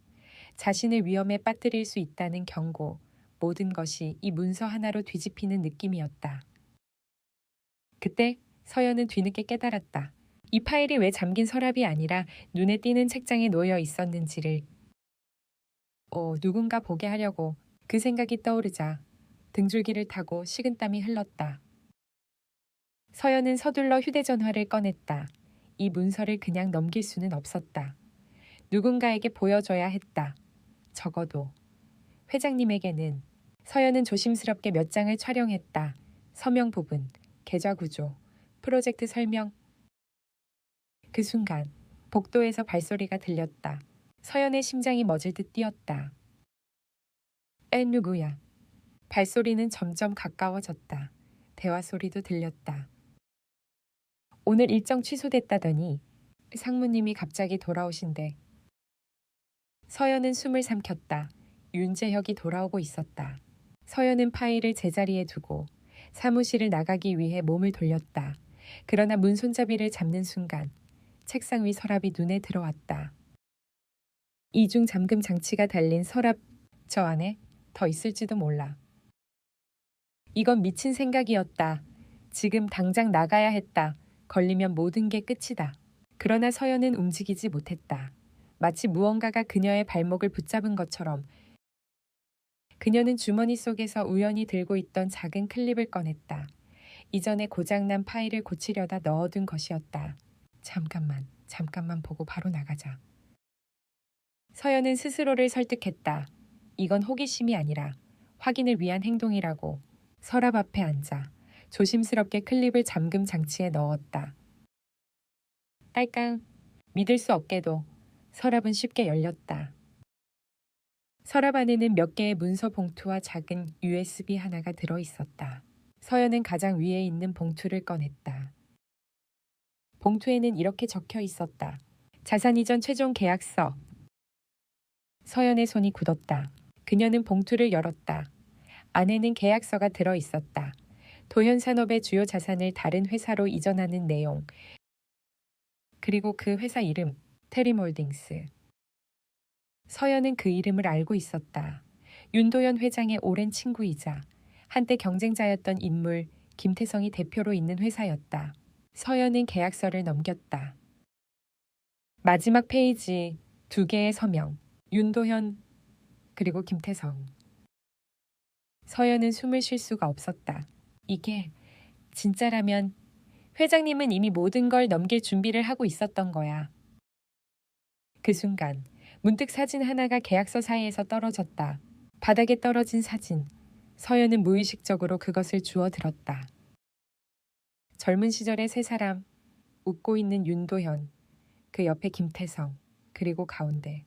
A: 자신을 위험에 빠뜨릴 수 있다는 경고, 모든 것이 이 문서 하나로 뒤집히는 느낌이었다. 그때 서연은 뒤늦게 깨달았다. 이 파일이 왜 잠긴 서랍이 아니라 눈에 띄는 책장에 놓여 있었는지를. 누군가 보게 하려고. 그 생각이 떠오르자 등줄기를 타고 식은땀이 흘렀다. 서연은 서둘러 휴대전화를 꺼냈다. 이 문서를 그냥 넘길 수는 없었다. 누군가에게 보여줘야 했다. 적어도 회장님에게는. 서연은 조심스럽게 몇 장을 촬영했다. 서명 부분, 계좌 구조, 프로젝트 설명. 그 순간 복도에서 발소리가 들렸다. 서연의 심장이 멎을 듯 뛰었다. 누구야? 발소리는 점점 가까워졌다. 대화 소리도 들렸다. 오늘 일정 취소됐다더니 상무님이 갑자기 돌아오신대. 서연은 숨을 삼켰다. 윤재혁이 돌아오고 있었다. 서연은 파일을 제자리에 두고 사무실을 나가기 위해 몸을 돌렸다. 그러나 문 손잡이를 잡는 순간 책상 위 서랍이 눈에 들어왔다. 이중 잠금 장치가 달린 서랍. 저 안에 더 있을지도 몰라. 이건 미친 생각이었다. 지금 당장 나가야 했다. 걸리면 모든 게 끝이다. 그러나 서연은 움직이지 못했다. 마치 무언가가 그녀의 발목을 붙잡은 것처럼. 그녀는 주머니 속에서 우연히 들고 있던 작은 클립을 꺼냈다. 이전에 고장난 파일을 고치려다 넣어둔 것이었다. 잠깐만 보고 바로 나가자. 서연은 스스로를 설득했다. 이건 호기심이 아니라 확인을 위한 행동이라고. 서랍 앞에 앉아 조심스럽게 클립을 잠금 장치에 넣었다. 딸깍. 믿을 수 없게도 서랍은 쉽게 열렸다. 서랍 안에는 몇 개의 문서 봉투와 작은 USB 하나가 들어 있었다. 서연은 가장 위에 있는 봉투를 꺼냈다. 봉투에는 이렇게 적혀 있었다. 자산 이전 최종 계약서. 서연의 손이 굳었다. 그녀는 봉투를 열었다. 안에는 계약서가 들어 있었다. 도현산업의 주요 자산을 다른 회사로 이전하는 내용. 그리고 그 회사 이름, 테리몰딩스. 서연은 그 이름을 알고 있었다. 윤도현 회장의 오랜 친구이자 한때 경쟁자였던 인물 김태성이 대표로 있는 회사였다. 서연은 계약서를 넘겼다. 마지막 페이지. 두 개의 서명, 윤도현 그리고 김태성. 서연은 숨을 쉴 수가 없었다. 이게 진짜라면 회장님은 이미 모든 걸 넘길 준비를 하고 있었던 거야. 그 순간 문득 사진 하나가 계약서 사이에서 떨어졌다. 바닥에 떨어진 사진. 서연은 무의식적으로 그것을 주워 들었다. 젊은 시절의 세 사람, 웃고 있는 윤도현, 그 옆에 김태성, 그리고 가운데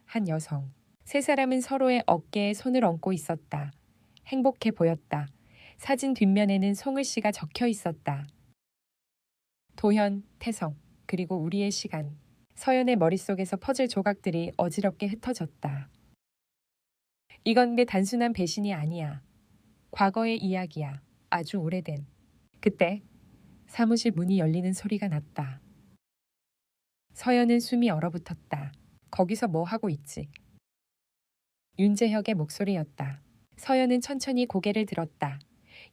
A: 한 여성. 세 사람은 서로의 어깨에 손을 얹고 있었다. 행복해 보였다. 사진 뒷면에는 송을 씨가 적혀 있었다. 도현, 태성, 그리고 우리의 시간. 서연의 머릿속에서 퍼즐 조각들이 어지럽게 흩어졌다. 이건 내 단순한 배신이 아니야. 과거의 이야기야. 아주 오래된. 그때 사무실 문이 열리는 소리가 났다. 서연은 숨이 얼어붙었다. 거기서 뭐 하고 있지? 윤재혁의 목소리였다. 서연은 천천히 고개를 들었다.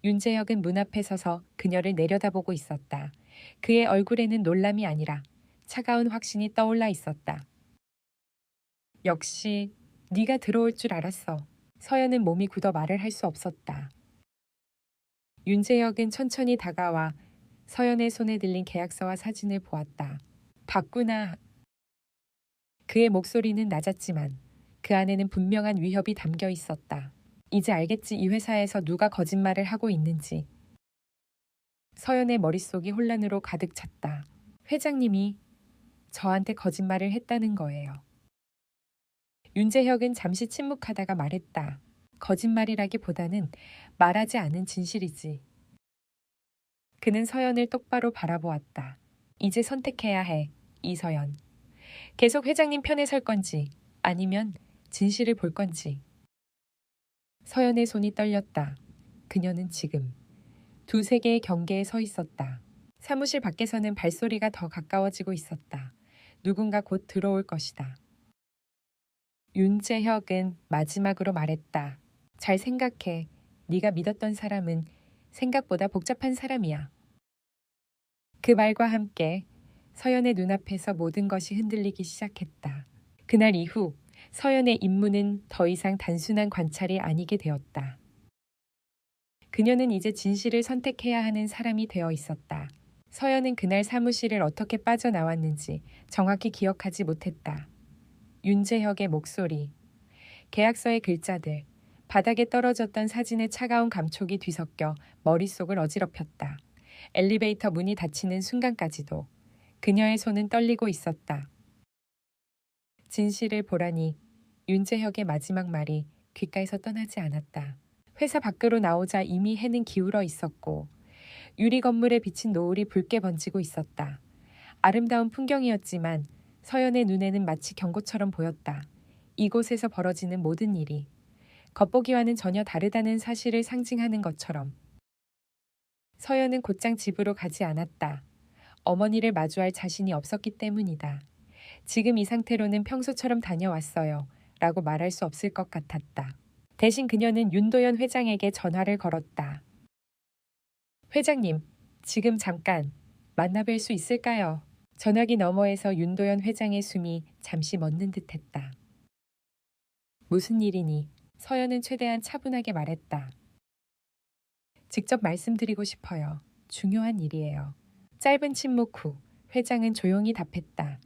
A: 윤재혁은 문 앞에 서서 그녀를 내려다보고 있었다. 그의 얼굴에는 놀람이 아니라 차가운 확신이 떠올라 있었다. 역시 네가 들어올 줄 알았어. 서연은 몸이 굳어 말을 할 수 없었다. 윤재혁은 천천히 다가와 서연의 손에 들린 계약서와 사진을 보았다. 봤구나. 그의 목소리는 낮았지만 그 안에는 분명한 위협이 담겨 있었다. 이제 알겠지, 이 회사에서 누가 거짓말을 하고 있는지. 서연의 머릿속이 혼란으로 가득 찼다. 회장님이 저한테 거짓말을 했다는 거예요. 윤재혁은 잠시 침묵하다가 말했다. 거짓말이라기보다는 말하지 않은 진실이지. 그는 서연을 똑바로 바라보았다. 이제 선택해야 해, 이서연. 계속 회장님 편에 설 건지 아니면 진실을 볼 건지. 서연의 손이 떨렸다. 그녀는 지금 두세 개의 경계에 서 있었다. 사무실 밖에서는 발소리가 더 가까워지고 있었다. 누군가 곧 들어올 것이다. 윤재혁은 마지막으로 말했다. 잘 생각해. 네가 믿었던 사람은 생각보다 복잡한 사람이야. 그 말과 함께 서연의 눈앞에서 모든 것이 흔들리기 시작했다. 그날 이후 서연의 임무는 더 이상 단순한 관찰이 아니게 되었다. 그녀는 이제 진실을 선택해야 하는 사람이 되어 있었다. 서연은 그날 사무실을 어떻게 빠져나왔는지 정확히 기억하지 못했다. 윤재혁의 목소리, 계약서의 글자들, 바닥에 떨어졌던 사진의 차가운 감촉이 뒤섞여 머릿속을 어지럽혔다. 엘리베이터 문이 닫히는 순간까지도 그녀의 손은 떨리고 있었다. 진실을 보라니 윤재혁의 마지막 말이 귓가에서 떠나지 않았다. 회사 밖으로 나오자 이미 해는 기울어 있었고 유리 건물에 비친 노을이 붉게 번지고 있었다. 아름다운 풍경이었지만 서연의 눈에는 마치 경고처럼 보였다. 이곳에서 벌어지는 모든 일이 겉보기와는 전혀 다르다는 사실을 상징하는 것처럼. 서연은 곧장 집으로 가지 않았다. 어머니를 마주할 자신이 없었기 때문이다. 지금 이 상태로는 평소처럼 다녀왔어요. 라고 말할 수 없을 것 같았다. 대신 그녀는 윤도현 회장에게 전화를 걸었다. 회장님, 지금 잠깐 만나뵐 수 있을까요? 전화기 너머에서 윤도현 회장의 숨이 잠시 멎는 듯했다. 무슨 일이니? 서연은 최대한 차분하게 말했다. 직접 말씀드리고 싶어요. 중요한 일이에요. 짧은 침묵 후 회장은 조용히 답했다.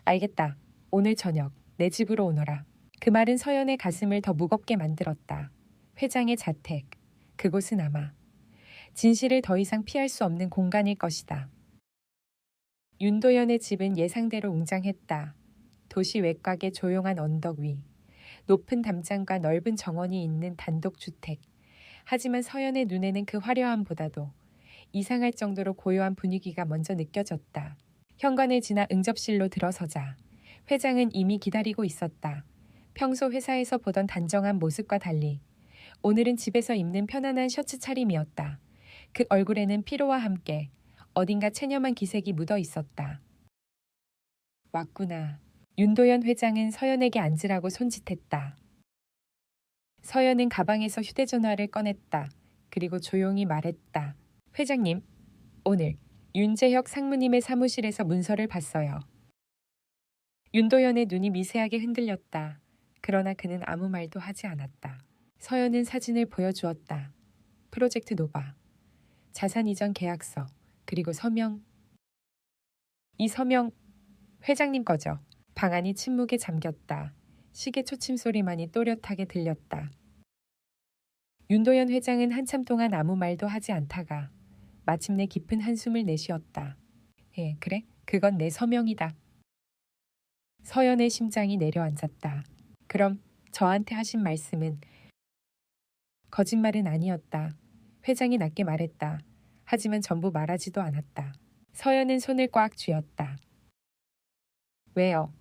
A: 알겠다. 오늘 저녁 내 집으로 오너라. 그 말은 서연의 가슴을 더 무겁게 만들었다. 회장의 자택, 그곳은 아마 진실을 더 이상 피할 수 없는 공간일 것이다. 윤도현의 집은 예상대로 웅장했다. 도시 외곽의 조용한 언덕 위, 높은 담장과 넓은 정원이 있는 단독주택. 하지만 서연의 눈에는 그 화려함보다도 이상할 정도로 고요한 분위기가 먼저 느껴졌다. 현관을 지나 응접실로 들어서자 회장은 이미 기다리고 있었다. 평소 회사에서 보던 단정한 모습과 달리 오늘은 집에서 입는 편안한 셔츠 차림이었다. 그 얼굴에는 피로와 함께 어딘가 체념한 기색이 묻어 있었다. 왔구나. 윤도현 회장은 서연에게 앉으라고 손짓했다. 서연은 가방에서 휴대전화를 꺼냈다. 그리고 조용히 말했다. 회장님, 오늘 윤재혁 상무님의 사무실에서 문서를 봤어요. 윤도현의 눈이 미세하게 흔들렸다. 그러나 그는 아무 말도 하지 않았다. 서연은 사진을 보여주었다. 프로젝트 노바, 자산 이전 계약서, 그리고 서명. 이 서명 회장님 거죠. 방 안이 침묵에 잠겼다. 시계 초침 소리만이 또렷하게 들렸다. 윤도현 회장은 한참 동안 아무 말도 하지 않다가 마침내 깊은 한숨을 내쉬었다. 예, 그래? 그건 내 서명이다. 서연의 심장이 내려앉았다. 그럼 저한테 하신 말씀은? 거짓말은 아니었다. 회장이 낮게 말했다. 하지만 전부 말하지도 않았다. 서연은 손을 꽉 쥐었다. 왜요?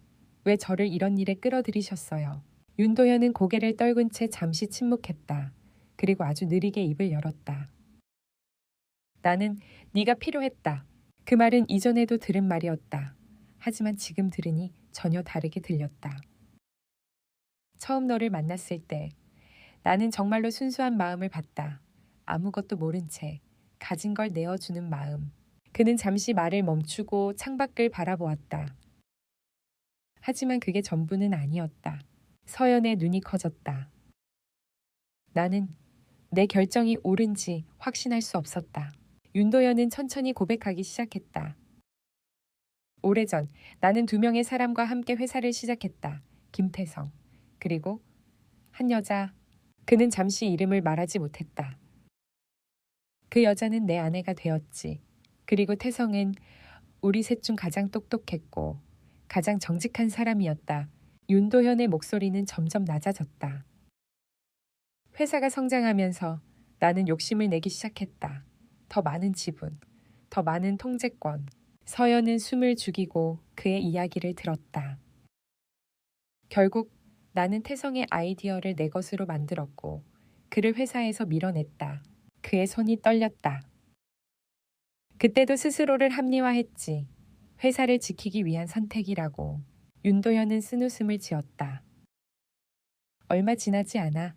A: 왜 저를 이런 일에 끌어들이셨어요? 윤도현은 고개를 떨군 채 잠시 침묵했다. 그리고 아주 느리게 입을 열었다. 나는 네가 필요했다. 그 말은 이전에도 들은 말이었다. 하지만 지금 들으니 전혀 다르게 들렸다. 처음 너를 만났을 때 나는 정말로 순수한 마음을 봤다. 아무것도 모른 채 가진 걸 내어주는 마음. 그는 잠시 말을 멈추고 창밖을 바라보았다. 하지만 그게 전부는 아니었다. 서연의 눈이 커졌다. 나는 내 결정이 옳은지 확신할 수 없었다. 윤도현은 천천히 고백하기 시작했다. 오래전 나는 2명의 사람과 함께 회사를 시작했다. 김태성, 그리고 한 여자. 그는 잠시 이름을 말하지 못했다. 그 여자는 내 아내가 되었지. 그리고 태성은 우리 셋 중 가장 똑똑했고 가장 정직한 사람이었다. 윤도현의 목소리는 점점 낮아졌다. 회사가 성장하면서 나는 욕심을 내기 시작했다. 더 많은 지분, 더 많은 통제권. 서연은 숨을 죽이고 그의 이야기를 들었다. 결국 나는 태성의 아이디어를 내 것으로 만들었고 그를 회사에서 밀어냈다. 그의 손이 떨렸다. 그때도 스스로를 합리화했지. 회사를 지키기 위한 선택이라고. 윤도현은 쓴웃음을 지었다. 얼마 지나지 않아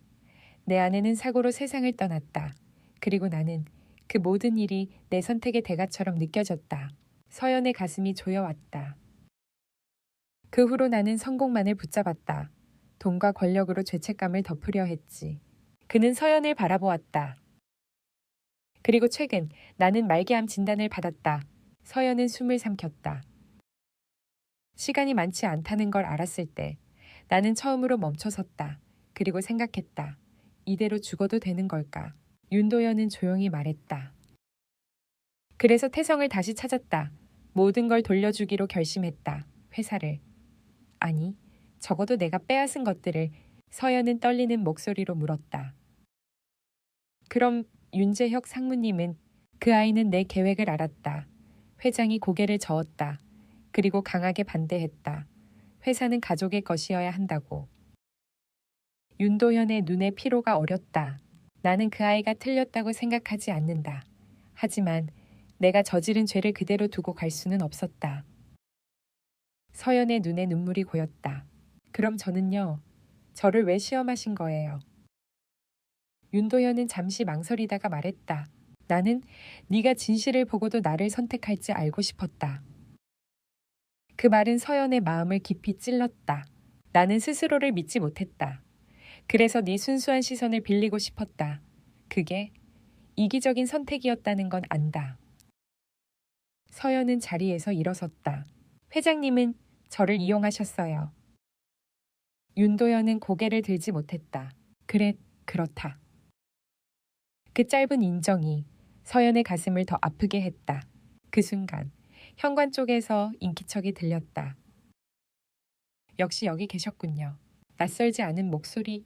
A: 내 아내는 사고로 세상을 떠났다. 그리고 나는 그 모든 일이 내 선택의 대가처럼 느껴졌다. 서연의 가슴이 조여왔다. 그 후로 나는 성공만을 붙잡았다. 돈과 권력으로 죄책감을 덮으려 했지. 그는 서연을 바라보았다. 그리고 최근 나는 말기암 진단을 받았다. 서연은 숨을 삼켰다. 시간이 많지 않다는 걸 알았을 때 나는 처음으로 멈춰섰다. 그리고 생각했다. 이대로 죽어도 되는 걸까? 윤도현은 조용히 말했다. 그래서 태성을 다시 찾았다. 모든 걸 돌려주기로 결심했다. 회사를. 아니, 적어도 내가 빼앗은 것들을. 서연은 떨리는 목소리로 물었다. 그럼 윤재혁 상무님은? 그 아이는 내 계획을 알았다. 회장이 고개를 저었다. 그리고 강하게 반대했다. 회사는 가족의 것이어야 한다고. 윤도현의 눈에 피로가 어렸다. 나는 그 아이가 틀렸다고 생각하지 않는다. 하지만 내가 저지른 죄를 그대로 두고 갈 수는 없었다. 서연의 눈에 눈물이 고였다. 그럼 저는요? 저를 왜 시험하신 거예요? 윤도현은 잠시 망설이다가 말했다. 나는 네가 진실을 보고도 나를 선택할지 알고 싶었다. 그 말은 서연의 마음을 깊이 찔렀다. 나는 스스로를 믿지 못했다. 그래서 네 순수한 시선을 빌리고 싶었다. 그게 이기적인 선택이었다는 건 안다. 서연은 자리에서 일어섰다. 회장님은 저를 이용하셨어요. 윤도현은 고개를 들지 못했다. 그래, 그렇다. 그 짧은 인정이 서연의 가슴을 더 아프게 했다. 그 순간 현관 쪽에서 인기척이 들렸다. 역시 여기 계셨군요. 낯설지 않은 목소리.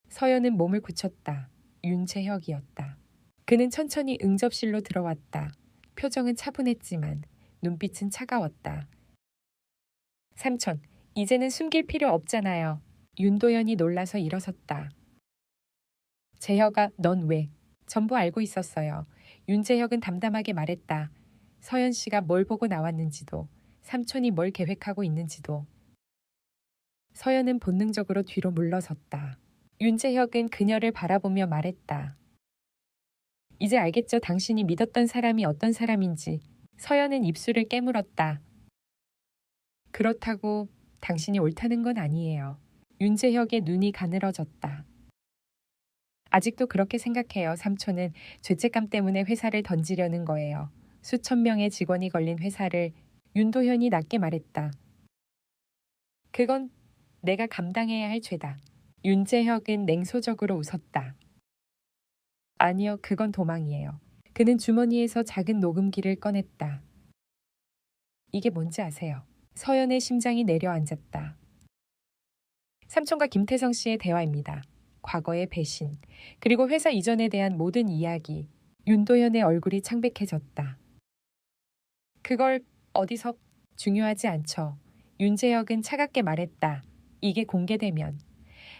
A: 서연은 몸을 굳혔다. 윤재혁이었다. 그는 천천히 응접실로 들어왔다. 표정은 차분했지만 눈빛은 차가웠다. 삼촌, 이제는 숨길 필요 없잖아요. 윤도현이 놀라서 일어섰다. 재혁아, 넌 왜? 전부 알고 있었어요. 윤재혁은 담담하게 말했다. 서연 씨가 뭘 보고 나왔는지도, 삼촌이 뭘 계획하고 있는지도. 서연은 본능적으로 뒤로 물러섰다. 윤재혁은 그녀를 바라보며 말했다. 이제 알겠죠? 당신이 믿었던 사람이 어떤 사람인지. 서연은 입술을 깨물었다. 그렇다고 당신이 옳다는 건 아니에요. 윤재혁의 눈이 가늘어졌다. 아직도 그렇게 생각해요. 삼촌은 죄책감 때문에 회사를 던지려는 거예요. 수천 명의 직원이 걸린 회사를 윤도현이 낮게 말했다. 그건 내가 감당해야 할 죄다. 윤재혁은 냉소적으로 웃었다. 아니요, 그건 도망이에요. 그는 주머니에서 작은 녹음기를 꺼냈다. 이게 뭔지 아세요? 서연의 심장이 내려앉았다. 삼촌과 김태성 씨의 대화입니다. 과거의 배신, 그리고 회사 이전에 대한 모든 이야기. 윤도현의 얼굴이 창백해졌다. 그걸 어디서 중요하지 않죠. 윤재혁은 차갑게 말했다. 이게 공개되면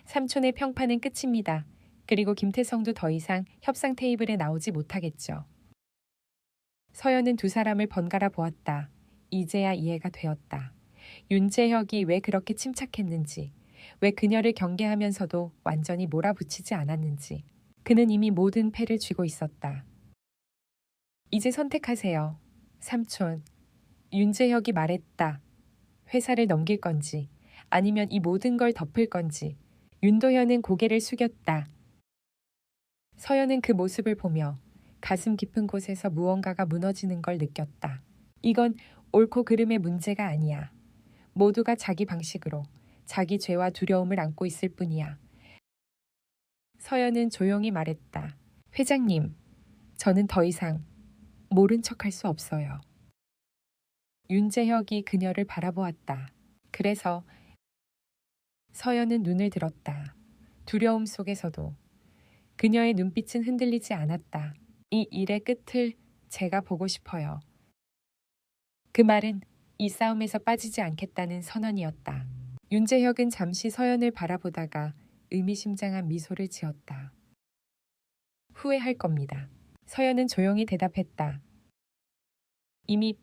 A: 삼촌의 평판은 끝입니다. 그리고 김태성도 더 이상 협상 테이블에 나오지 못하겠죠. 서연은 두 사람을 번갈아 보았다. 이제야 이해가 되었다. 윤재혁이 왜 그렇게 침착했는지, 왜 그녀를 경계하면서도 완전히 몰아붙이지 않았는지. 그는 이미 모든 패를 쥐고 있었다. 이제 선택하세요. 삼촌. 윤재혁이 말했다. 회사를 넘길 건지, 아니면 이 모든 걸 덮을 건지. 윤도현은 고개를 숙였다. 서연은 그 모습을 보며 가슴 깊은 곳에서 무언가가 무너지는 걸 느꼈다. 이건 옳고 그름의 문제가 아니야. 모두가 자기 방식으로 자기 죄와 두려움을 안고 있을 뿐이야. 서연은 조용히 말했다. 회장님, 저는 더 이상 모른 척할 수 없어요. 윤재혁이 그녀를 바라보았다. 그래서 서연은 눈을 들었다. 두려움 속에서도 그녀의 눈빛은 흔들리지 않았다. 이 일의 끝을 제가 보고 싶어요. 그 말은 이 싸움에서 빠지지 않겠다는 선언이었다. 윤재혁은 잠시 서연을 바라보다가 의미심장한 미소를 지었다. 후회할 겁니다. 서연은 조용히 대답했다. 이미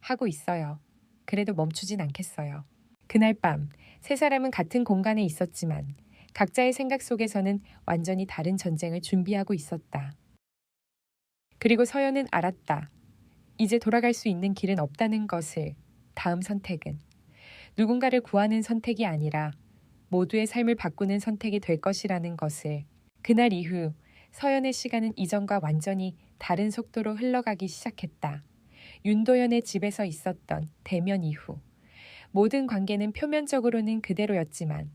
A: 하고 있어요. 그래도 멈추진 않겠어요. 그날 밤 세 사람은 같은 공간에 있었지만 각자의 생각 속에서는 완전히 다른 전쟁을 준비하고 있었다. 그리고 서연은 알았다. 이제 돌아갈 수 있는 길은 없다는 것을. 다음 선택은 누군가를 구하는 선택이 아니라 모두의 삶을 바꾸는 선택이 될 것이라는 것을. 그날 이후 서연의 시간은 이전과 완전히 다른 속도로 흘러가기 시작했다. 윤도현의 집에서 있었던 대면 이후 모든 관계는 표면적으로는 그대로였지만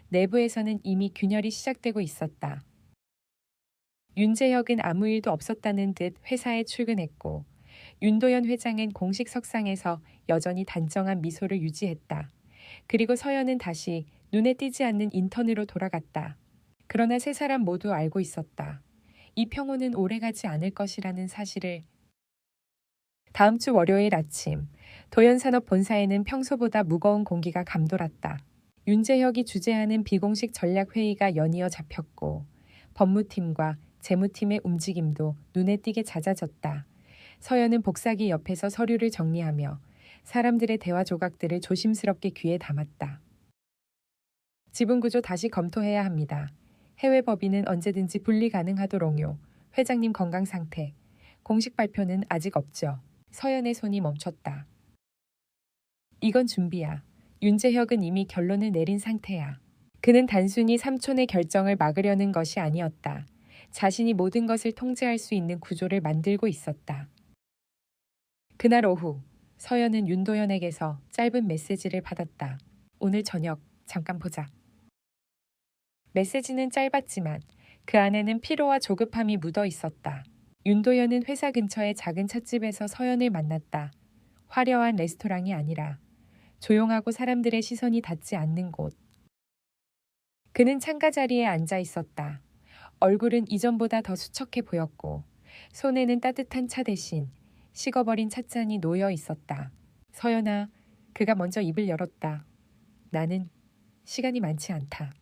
A: 내부에서는 이미 균열이 시작되고 있었다. 윤재혁은 아무 일도 없었다는 듯 회사에 출근했고 윤도현 회장은 공식 석상에서 여전히 단정한 미소를 유지했다. 그리고 서연은 다시 눈에 띄지 않는 인턴으로 돌아갔다. 그러나 세 사람 모두 알고 있었다. 이 평온은 오래가지 않을 것이라는 사실을. 다음 주 월요일 아침, 도연산업 본사에는 평소보다 무거운 공기가 감돌았다. 윤재혁이 주재하는 비공식 전략회의가 연이어 잡혔고 법무팀과 재무팀의 움직임도 눈에 띄게 잦아졌다. 서연은 복사기 옆에서 서류를 정리하며 사람들의 대화 조각들을 조심스럽게 귀에 담았다. 지분구조 다시 검토해야 합니다. 해외 법인은 언제든지 분리 가능하도록요. 회장님 건강 상태. 공식 발표는 아직 없죠. 서연의 손이 멈췄다. 이건 준비야. 윤재혁은 이미 결론을 내린 상태야. 그는 단순히 삼촌의 결정을 막으려는 것이 아니었다. 자신이 모든 것을 통제할 수 있는 구조를 만들고 있었다. 그날 오후, 서연은 윤도현에게서 짧은 메시지를 받았다. 오늘 저녁 잠깐 보자. 메시지는 짧았지만 그 안에는 피로와 조급함이 묻어 있었다. 윤도현은 회사 근처의 작은 찻집에서 서연을 만났다. 화려한 레스토랑이 아니라 조용하고 사람들의 시선이 닿지 않는 곳. 그는 창가 자리에 앉아 있었다. 얼굴은 이전보다 더 수척해 보였고 손에는 따뜻한 차 대신 식어버린 찻잔이 놓여 있었다. 서연아, 그가 먼저 입을 열었다. 나는 시간이 많지 않다.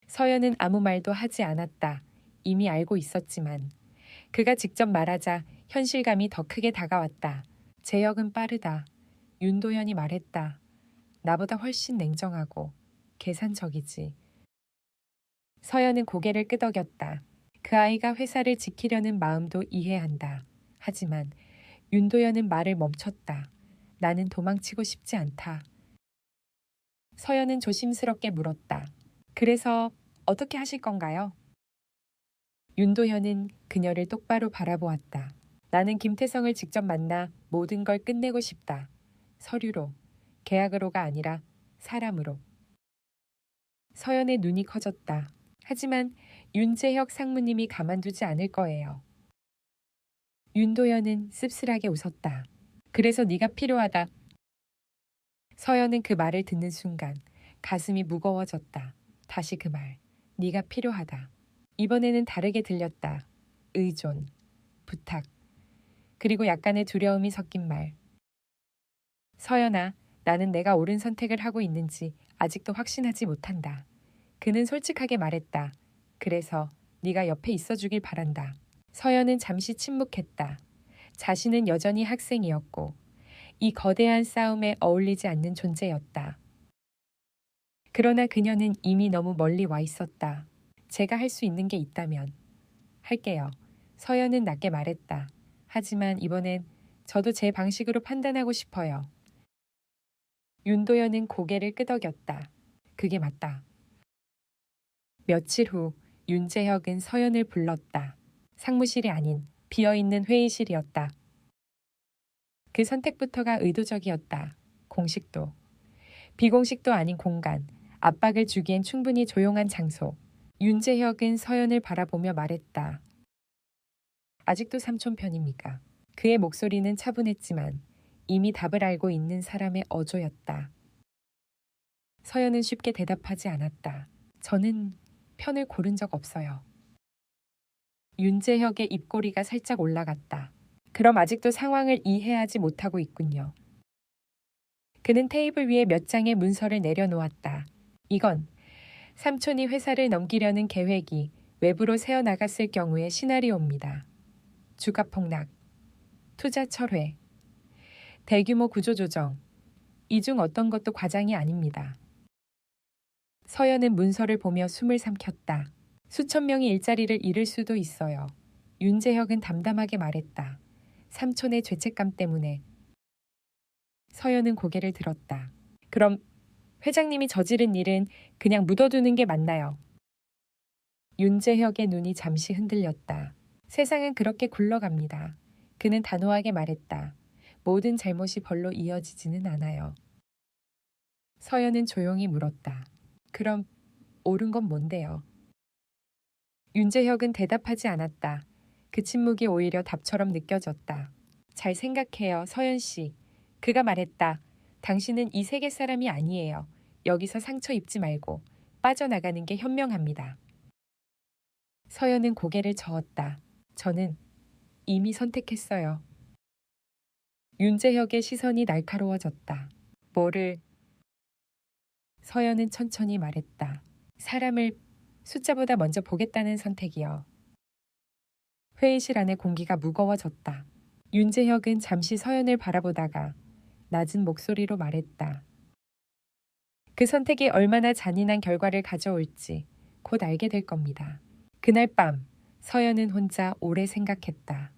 A: 서연은 아무 말도 하지 않았다. 이미 알고 있었지만 그가 직접 말하자 현실감이 더 크게 다가왔다. 재혁은 빠르다. 윤도현이 말했다. 나보다 훨씬 냉정하고 계산적이지. 서연은 고개를 끄덕였다. 그 아이가 회사를 지키려는 마음도 이해한다. 하지만 윤도현은 말을 멈췄다. 나는 도망치고 싶지 않다. 서연은 조심스럽게 물었다. 그래서 어떻게 하실 건가요? 윤도현은 그녀를 똑바로 바라보았다. 나는 김태성을 직접 만나 모든 걸 끝내고 싶다. 서류로, 계약으로가 아니라 사람으로. 서연의 눈이 커졌다. 하지만 윤재혁 상무님이 가만두지 않을 거예요. 윤도현은 씁쓸하게 웃었다. 그래서 네가 필요하다. 서연은 그 말을 듣는 순간 가슴이 무거워졌다. 다시 그 말. 네가 필요하다. 이번에는 다르게 들렸다. 의존, 부탁, 그리고 약간의 두려움이 섞인 말. 서연아, 나는 내가 옳은 선택을 하고 있는지 아직도 확신하지 못한다. 그는 솔직하게 말했다. 그래서 네가 옆에 있어주길 바란다. 서연은 잠시 침묵했다. 자신은 여전히 학생이었고 이 거대한 싸움에 어울리지 않는 존재였다. 그러나 그녀는 이미 너무 멀리 와 있었다. 제가 할 수 있는 게 있다면 할게요. 서연은 낮게 말했다. 하지만 이번엔 저도 제 방식으로 판단하고 싶어요. 윤도현은 고개를 끄덕였다. 그게 맞다. 며칠 후 윤재혁은 서연을 불렀다. 상무실이 아닌 비어있는 회의실이었다. 그 선택부터가 의도적이었다. 공식도. 비공식도 아닌 공간. 압박을 주기엔 충분히 조용한 장소. 윤재혁은 서연을 바라보며 말했다. 아직도 삼촌 편입니까? 그의 목소리는 차분했지만 이미 답을 알고 있는 사람의 어조였다. 서연은 쉽게 대답하지 않았다. 저는 편을 고른 적 없어요. 윤재혁의 입꼬리가 살짝 올라갔다. 그럼 아직도 상황을 이해하지 못하고 있군요. 그는 테이블 위에 몇 장의 문서를 내려놓았다. 이건 삼촌이 회사를 넘기려는 계획이 외부로 새어나갔을 경우의 시나리오입니다. 주가 폭락, 투자 철회, 대규모 구조조정, 이 중 어떤 것도 과장이 아닙니다. 서연은 문서를 보며 숨을 삼켰다. 수천 명이 일자리를 잃을 수도 있어요. 윤재혁은 담담하게 말했다. 삼촌의 죄책감 때문에. 서연은 고개를 들었다. 그럼 회장님이 저지른 일은 그냥 묻어두는 게 맞나요? 윤재혁의 눈이 잠시 흔들렸다. 세상은 그렇게 굴러갑니다. 그는 단호하게 말했다. 모든 잘못이 벌로 이어지지는 않아요. 서연은 조용히 물었다. 그럼 옳은 건 뭔데요? 윤재혁은 대답하지 않았다. 그 침묵이 오히려 답처럼 느껴졌다. 잘 생각해요, 서연 씨. 그가 말했다. 당신은 이 세계 사람이 아니에요. 여기서 상처 입지 말고 빠져나가는 게 현명합니다. 서연은 고개를 저었다. 저는 이미 선택했어요. 윤재혁의 시선이 날카로워졌다. 뭐를? 서연은 천천히 말했다. 사람을 숫자보다 먼저 보겠다는 선택이요. 회의실 안의 공기가 무거워졌다. 윤재혁은 잠시 서연을 바라보다가 낮은 목소리로 말했다. 그 선택이 얼마나 잔인한 결과를 가져올지 곧 알게 될 겁니다. 그날 밤 서연은 혼자 오래 생각했다.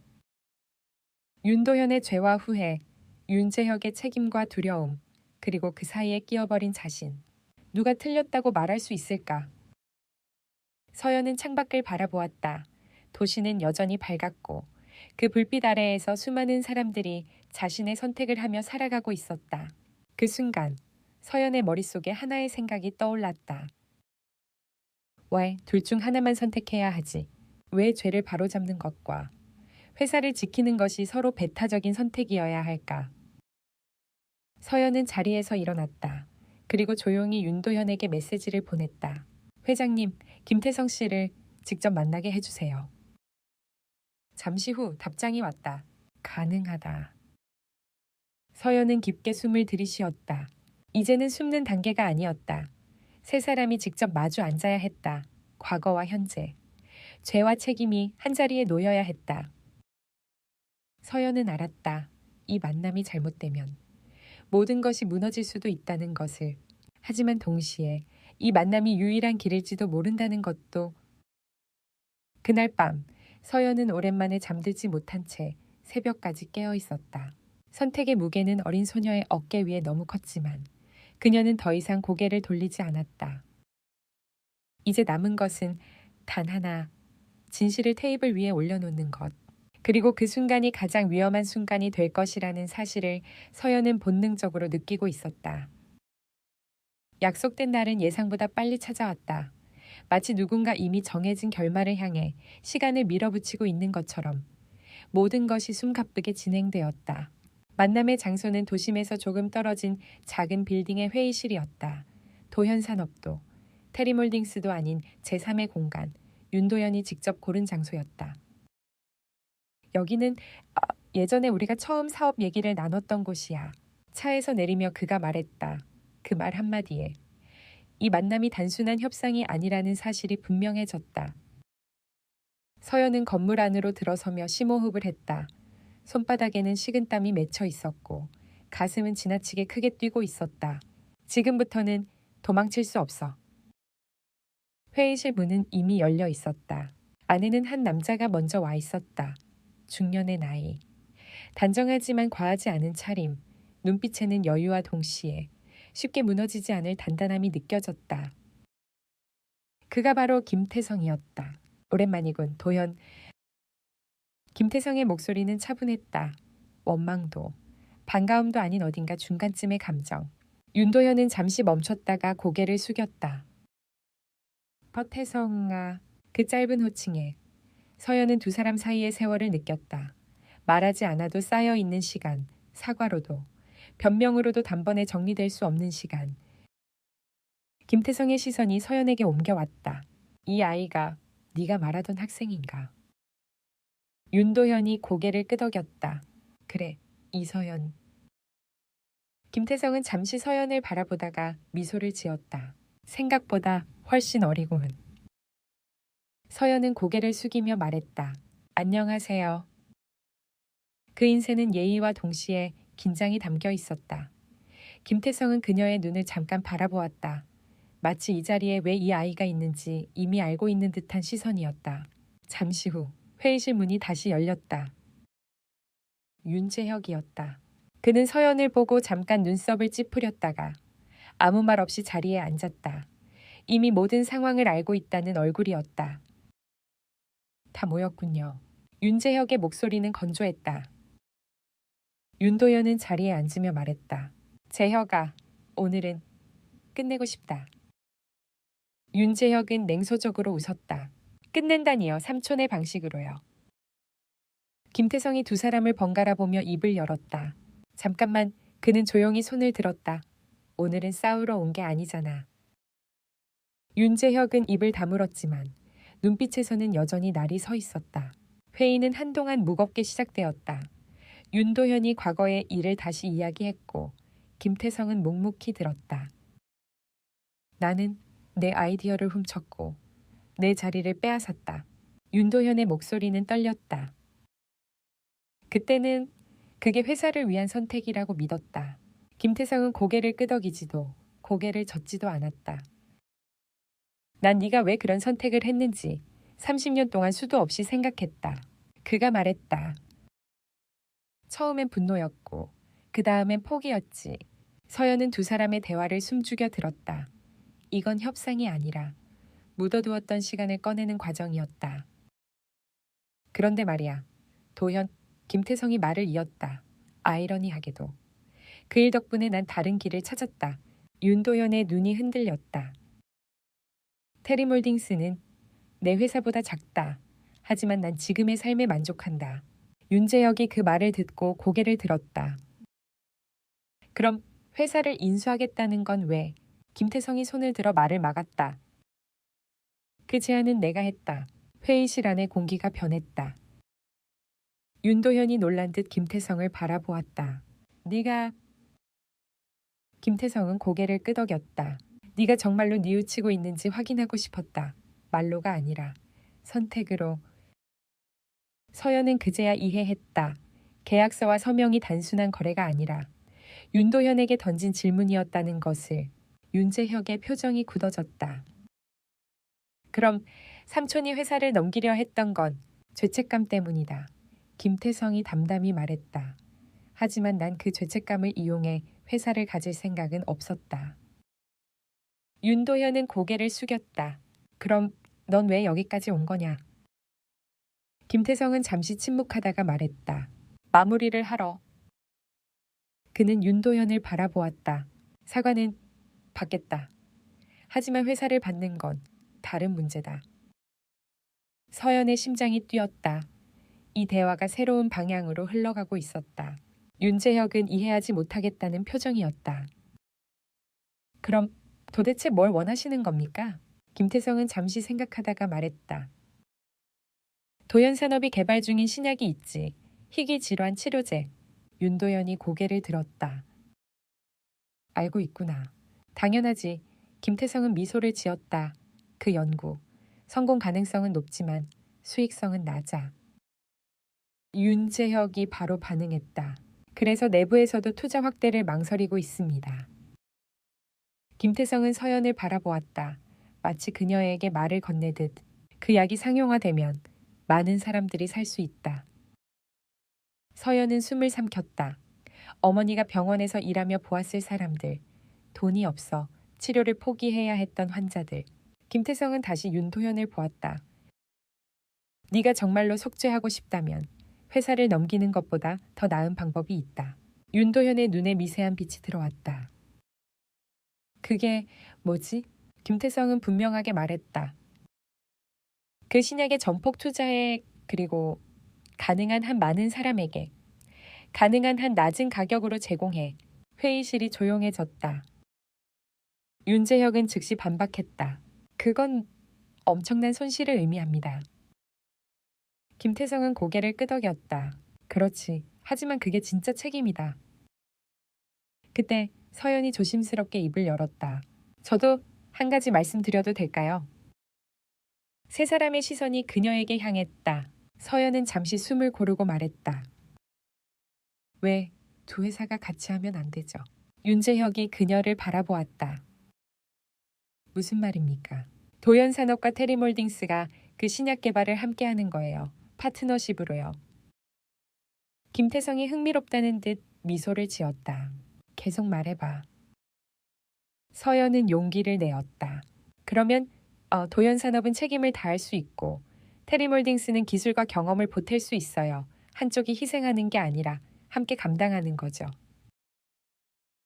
A: 윤도현의 죄와 후회, 윤재혁의 책임과 두려움, 그리고 그 사이에 끼어버린 자신. 누가 틀렸다고 말할 수 있을까? 서연은 창밖을 바라보았다. 도시는 여전히 밝았고 그 불빛 아래에서 수많은 사람들이 자신의 선택을 하며 살아가고 있었다. 그 순간 서연의 머릿속에 하나의 생각이 떠올랐다. 왜 둘 중 하나만 선택해야 하지? 왜 죄를 바로잡는 것과 회사를 지키는 것이 서로 배타적인 선택이어야 할까? 서연은 자리에서 일어났다. 그리고 조용히 윤도현에게 메시지를 보냈다. 회장님, 김태성 씨를 직접 만나게 해주세요. 잠시 후 답장이 왔다. 가능하다. 서연은 깊게 숨을 들이쉬었다. 이제는 숨는 단계가 아니었다. 세 사람이 직접 마주 앉아야 했다. 과거와 현재. 죄와 책임이 한자리에 놓여야 했다. 서연은 알았다. 이 만남이 잘못되면 모든 것이 무너질 수도 있다는 것을. 하지만 동시에 이 만남이 유일한 길일지도 모른다는 것도. 그날 밤 서연은 오랜만에 잠들지 못한 채 새벽까지 깨어 있었다. 선택의 무게는 어린 소녀의 어깨 위에 너무 컸지만 그녀는 더 이상 고개를 돌리지 않았다. 이제 남은 것은 단 하나, 진실을 테이블 위에 올려놓는 것. 그리고 그 순간이 가장 위험한 순간이 될 것이라는 사실을 서연은 본능적으로 느끼고 있었다. 약속된 날은 예상보다 빨리 찾아왔다. 마치 누군가 이미 정해진 결말을 향해 시간을 밀어붙이고 있는 것처럼 모든 것이 숨가쁘게 진행되었다. 만남의 장소는 도심에서 조금 떨어진 작은 빌딩의 회의실이었다. 도현산업도, 테리몰딩스도 아닌 제3의 공간, 윤도현이 직접 고른 장소였다. 여기는 예전에 우리가 처음 사업 얘기를 나눴던 곳이야. 차에서 내리며 그가 말했다. 그 말 한마디에 이 만남이 단순한 협상이 아니라는 사실이 분명해졌다. 서연은 건물 안으로 들어서며 심호흡을 했다. 손바닥에는 식은땀이 맺혀 있었고 가슴은 지나치게 크게 뛰고 있었다. 지금부터는 도망칠 수 없어. 회의실 문은 이미 열려 있었다. 안에는 한 남자가 먼저 와 있었다. 중년의 나이. 단정하지만 과하지 않은 차림. 눈빛에는 여유와 동시에 쉽게 무너지지 않을 단단함이 느껴졌다. 그가 바로 김태성이었다. 오랜만이군, 도현. 김태성의 목소리는 차분했다. 원망도, 반가움도 아닌 어딘가 중간쯤의 감정. 윤도현은 잠시 멈췄다가 고개를 숙였다. 퍼태성아, 그 짧은 호칭에 서연은 두 사람 사이의 세월을 느꼈다. 말하지 않아도 쌓여있는 시간, 사과로도, 변명으로도 단번에 정리될 수 없는 시간. 김태성의 시선이 서연에게 옮겨왔다. 이 아이가 네가 말하던 학생인가? 윤도현이 고개를 끄덕였다. 그래, 이서연. 김태성은 잠시 서연을 바라보다가 미소를 지었다. 생각보다 훨씬 어리군. 서연은 고개를 숙이며 말했다. 안녕하세요. 그 인쇄는 예의와 동시에 긴장이 담겨 있었다. 김태성은 그녀의 눈을 잠깐 바라보았다. 마치 이 자리에 왜 이 아이가 있는지 이미 알고 있는 듯한 시선이었다. 잠시 후 회의실 문이 다시 열렸다. 윤재혁이었다. 그는 서연을 보고 잠깐 눈썹을 찌푸렸다가 아무 말 없이 자리에 앉았다. 이미 모든 상황을 알고 있다는 얼굴이었다. 다 모였군요. 윤재혁의 목소리는 건조했다. 윤도현은 자리에 앉으며 말했다. 재혁아, 오늘은 끝내고 싶다. 윤재혁은 냉소적으로 웃었다. 끝낸다니요, 삼촌의 방식으로요. 김태성이 두 사람을 번갈아 보며 입을 열었다. 잠깐만, 그는 조용히 손을 들었다. 오늘은 싸우러 온 게 아니잖아. 윤재혁은 입을 다물었지만 눈빛에서는 여전히 날이 서 있었다. 회의는 한동안 무겁게 시작되었다. 윤도현이 과거의 일을 다시 이야기했고 김태성은 묵묵히 들었다. 나는 내 아이디어를 훔쳤고 내 자리를 빼앗았다. 윤도현의 목소리는 떨렸다. 그때는 그게 회사를 위한 선택이라고 믿었다. 김태성은 고개를 끄덕이지도 고개를 젓지도 않았다. 난 네가 왜 그런 선택을 했는지 30년 동안 수도 없이 생각했다. 그가 말했다. 처음엔 분노였고 그 다음엔 포기였지. 서연은 두 사람의 대화를 숨죽여 들었다. 이건 협상이 아니라 묻어두었던 시간을 꺼내는 과정이었다. 그런데 말이야. 도현, 김태성이 말을 이었다. 아이러니하게도. 그 일 덕분에 난 다른 길을 찾았다. 윤도현의 눈이 흔들렸다. 테리몰딩스는 내 회사보다 작다. 하지만 난 지금의 삶에 만족한다. 윤재혁이 그 말을 듣고 고개를 들었다. 그럼 회사를 인수하겠다는 건 왜? 김태성이 손을 들어 말을 막았다. 그 제안은 내가 했다. 회의실 안의 공기가 변했다. 윤도현이 놀란 듯 김태성을 바라보았다. 네가... 김태성은 고개를 끄덕였다. 네가 정말로 뉘우치고 있는지 확인하고 싶었다. 말로가 아니라 선택으로. 서연은 그제야 이해했다. 계약서와 서명이 단순한 거래가 아니라 윤도현에게 던진 질문이었다는 것을. 윤재혁의 표정이 굳어졌다. 그럼 삼촌이 회사를 넘기려 했던 건 죄책감 때문이다. 김태성이 담담히 말했다. 하지만 난 그 죄책감을 이용해 회사를 가질 생각은 없었다. 윤도현은 고개를 숙였다. 그럼 넌 왜 여기까지 온 거냐? 김태성은 잠시 침묵하다가 말했다. 마무리를 하러. 그는 윤도현을 바라보았다. 사과는 받겠다. 하지만 회사를 받는 건 다른 문제다. 서연의 심장이 뛰었다. 이 대화가 새로운 방향으로 흘러가고 있었다. 윤재혁은 이해하지 못하겠다는 표정이었다. 그럼 도대체 뭘 원하시는 겁니까? 김태성은 잠시 생각하다가 말했다. 도연산업이 개발 중인 신약이 있지. 희귀질환 치료제. 윤도현이 고개를 들었다. 알고 있구나. 당연하지. 김태성은 미소를 지었다. 그 연구. 성공 가능성은 높지만 수익성은 낮아. 윤재혁이 바로 반응했다. 그래서 내부에서도 투자 확대를 망설이고 있습니다. 김태성은 서연을 바라보았다. 마치 그녀에게 말을 건네듯 그 약이 상용화되면 많은 사람들이 살 수 있다. 서연은 숨을 삼켰다. 어머니가 병원에서 일하며 보았을 사람들, 돈이 없어 치료를 포기해야 했던 환자들. 김태성은 다시 윤도현을 보았다. 네가 정말로 속죄하고 싶다면 회사를 넘기는 것보다 더 나은 방법이 있다. 윤도현의 눈에 미세한 빛이 들어왔다. 그게 뭐지? 김태성은 분명하게 말했다. 그 신약의 전폭 투자에 그리고 가능한 한 많은 사람에게 가능한 한 낮은 가격으로 제공해. 회의실이 조용해졌다. 윤재혁은 즉시 반박했다. 그건 엄청난 손실을 의미합니다. 김태성은 고개를 끄덕였다. 그렇지. 하지만 그게 진짜 책임이다. 그때 서연이 조심스럽게 입을 열었다. 저도 한 가지 말씀드려도 될까요? 세 사람의 시선이 그녀에게 향했다. 서연은 잠시 숨을 고르고 말했다. 왜 두 회사가 같이 하면 안 되죠? 윤재혁이 그녀를 바라보았다. 무슨 말입니까? 도연산업과 테리몰딩스가 그 신약 개발을 함께하는 거예요. 파트너십으로요. 김태성이 흥미롭다는 듯 미소를 지었다. 계속 말해봐. 서연은 용기를 내었다. 그러면 도연산업은 책임을 다할 수 있고 테리몰딩스는 기술과 경험을 보탤 수 있어요. 한쪽이 희생하는 게 아니라 함께 감당하는 거죠.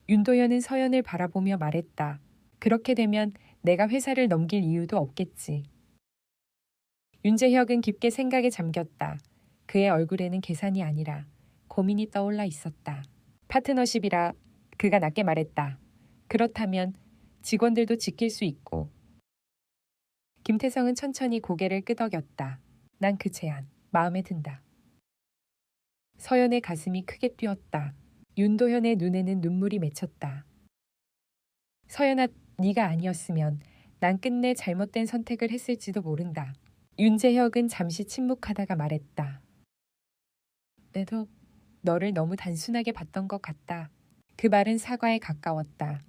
A: 윤도현은 서연을 바라보며 말했다. 그렇게 되면 내가 회사를 넘길 이유도 없겠지. 윤재혁은 깊게 생각에 잠겼다. 그의 얼굴에는 계산이 아니라 고민이 떠올라 있었다. 파트너십이라 그가 낮게 말했다. 그렇다면 직원들도 지킬 수 있고. 김태성은 천천히 고개를 끄덕였다. 난 그 제안 마음에 든다. 서연의 가슴이 크게 뛰었다. 윤도현의 눈에는 눈물이 맺혔다. 서연아, 네가 아니었으면 난 끝내 잘못된 선택을 했을지도 모른다. 윤재혁은 잠시 침묵하다가 말했다. 내도 너를 너무 단순하게 봤던 것 같다. 그 말은 사과에 가까웠다.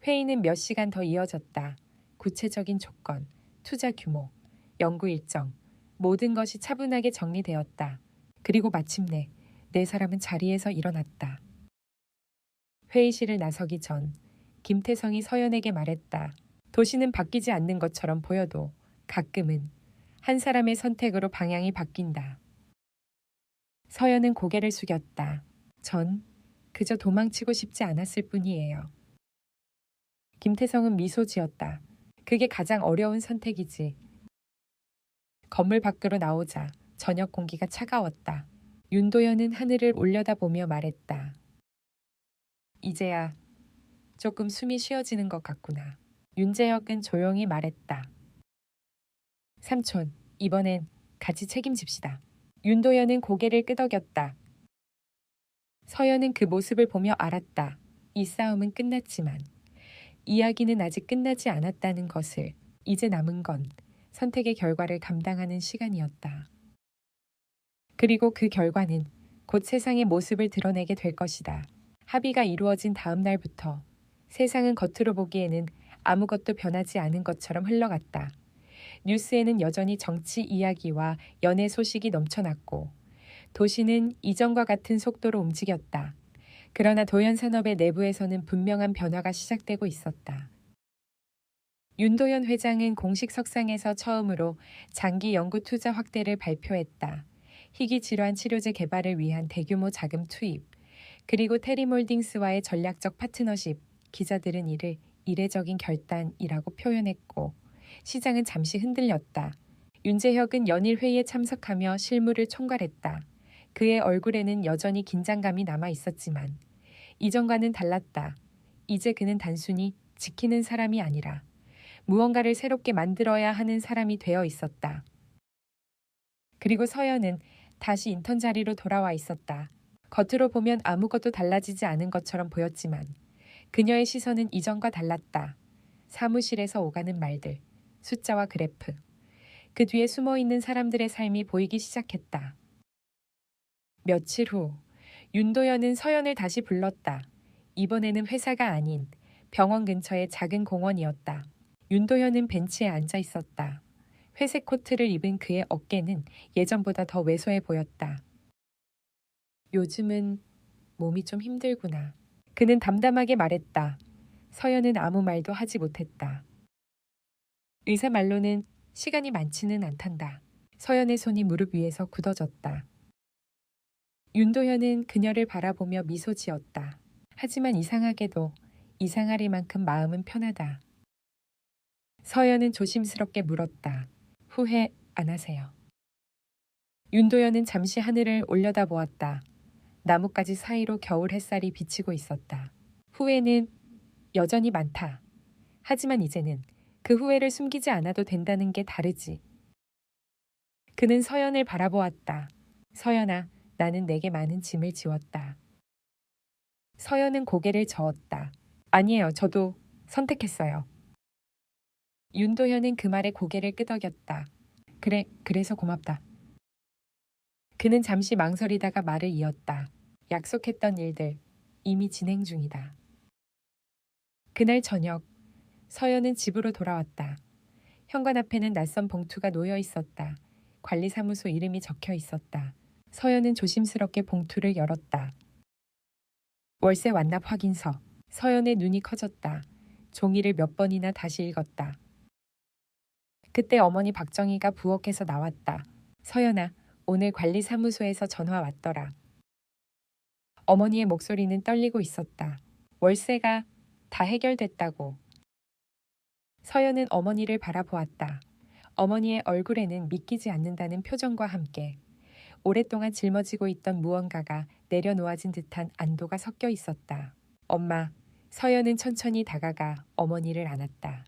A: 회의는 몇 시간 더 이어졌다. 구체적인 조건, 투자 규모, 연구 일정, 모든 것이 차분하게 정리되었다. 그리고 마침내 네 사람은 자리에서 일어났다. 회의실을 나서기 전 김태성이 서연에게 말했다. 도시는 바뀌지 않는 것처럼 보여도 가끔은 한 사람의 선택으로 방향이 바뀐다. 서연은 고개를 숙였다. 전 그저 도망치고 싶지 않았을 뿐이에요. 김태성은 미소 지었다. 그게 가장 어려운 선택이지. 건물 밖으로 나오자 저녁 공기가 차가웠다. 윤도현은 하늘을 올려다보며 말했다. 이제야 조금 숨이 쉬어지는 것 같구나. 윤재혁은 조용히 말했다. 삼촌, 이번엔 같이 책임집시다. 윤도현은 고개를 끄덕였다. 서연은 그 모습을 보며 알았다. 이 싸움은 끝났지만 이야기는 아직 끝나지 않았다는 것을. 이제 남은 건 선택의 결과를 감당하는 시간이었다. 그리고 그 결과는 곧 세상의 모습을 드러내게 될 것이다. 합의가 이루어진 다음 날부터 세상은 겉으로 보기에는 아무것도 변하지 않은 것처럼 흘러갔다. 뉴스에는 여전히 정치 이야기와 연애 소식이 넘쳐났고 도시는 이전과 같은 속도로 움직였다. 그러나 도연산업의 내부에서는 분명한 변화가 시작되고 있었다. 윤도현 회장은 공식 석상에서 처음으로 장기 연구 투자 확대를 발표했다. 희귀 질환 치료제 개발을 위한 대규모 자금 투입, 그리고 테리몰딩스와의 전략적 파트너십, 기자들은 이를 이례적인 결단이라고 표현했고 시장은 잠시 흔들렸다. 윤재혁은 연일 회의에 참석하며 실무를 총괄했다. 그의 얼굴에는 여전히 긴장감이 남아 있었지만 이전과는 달랐다. 이제 그는 단순히 지키는 사람이 아니라 무언가를 새롭게 만들어야 하는 사람이 되어 있었다. 그리고 서연은 다시 인턴 자리로 돌아와 있었다. 겉으로 보면 아무것도 달라지지 않은 것처럼 보였지만 그녀의 시선은 이전과 달랐다. 사무실에서 오가는 말들, 숫자와 그래프, 그 뒤에 숨어있는 사람들의 삶이 보이기 시작했다. 며칠 후 윤도현은 서연을 다시 불렀다. 이번에는 회사가 아닌 병원 근처의 작은 공원이었다. 윤도현은 벤치에 앉아 있었다. 회색 코트를 입은 그의 어깨는 예전보다 더 왜소해 보였다. 요즘은 몸이 좀 힘들구나. 그는 담담하게 말했다. 서연은 아무 말도 하지 못했다. 의사 말로는 시간이 많지는 않단다. 서연의 손이 무릎 위에서 굳어졌다. 윤도현은 그녀를 바라보며 미소 지었다. 하지만 이상하게도 이상하리만큼 마음은 편하다. 서연은 조심스럽게 물었다. 후회 안 하세요? 윤도현은 잠시 하늘을 올려다보았다. 나뭇가지 사이로 겨울 햇살이 비치고 있었다. 후회는 여전히 많다. 하지만 이제는 그 후회를 숨기지 않아도 된다는 게 다르지. 그는 서연을 바라보았다. 서연아, 나는 내게 많은 짐을 지웠다. 서연은 고개를 저었다. 아니에요, 저도 선택했어요. 윤도현은 그 말에 고개를 끄덕였다. 그래서 고맙다. 그는 잠시 망설이다가 말을 이었다. 약속했던 일들, 이미 진행 중이다. 그날 저녁, 서연은 집으로 돌아왔다. 현관 앞에는 낯선 봉투가 놓여 있었다. 관리사무소 이름이 적혀 있었다. 서연은 조심스럽게 봉투를 열었다. 월세 완납 확인서. 서연의 눈이 커졌다. 종이를 몇 번이나 다시 읽었다. 그때 어머니 박정희가 부엌에서 나왔다. 서연아, 오늘 관리사무소에서 전화 왔더라. 어머니의 목소리는 떨리고 있었다. 월세가 다 해결됐다고. 서연은 어머니를 바라보았다. 어머니의 얼굴에는 믿기지 않는다는 표정과 함께 오랫동안 짊어지고 있던 무언가가 내려놓아진 듯한 안도가 섞여 있었다. 엄마, 서연은 천천히 다가가 어머니를 안았다.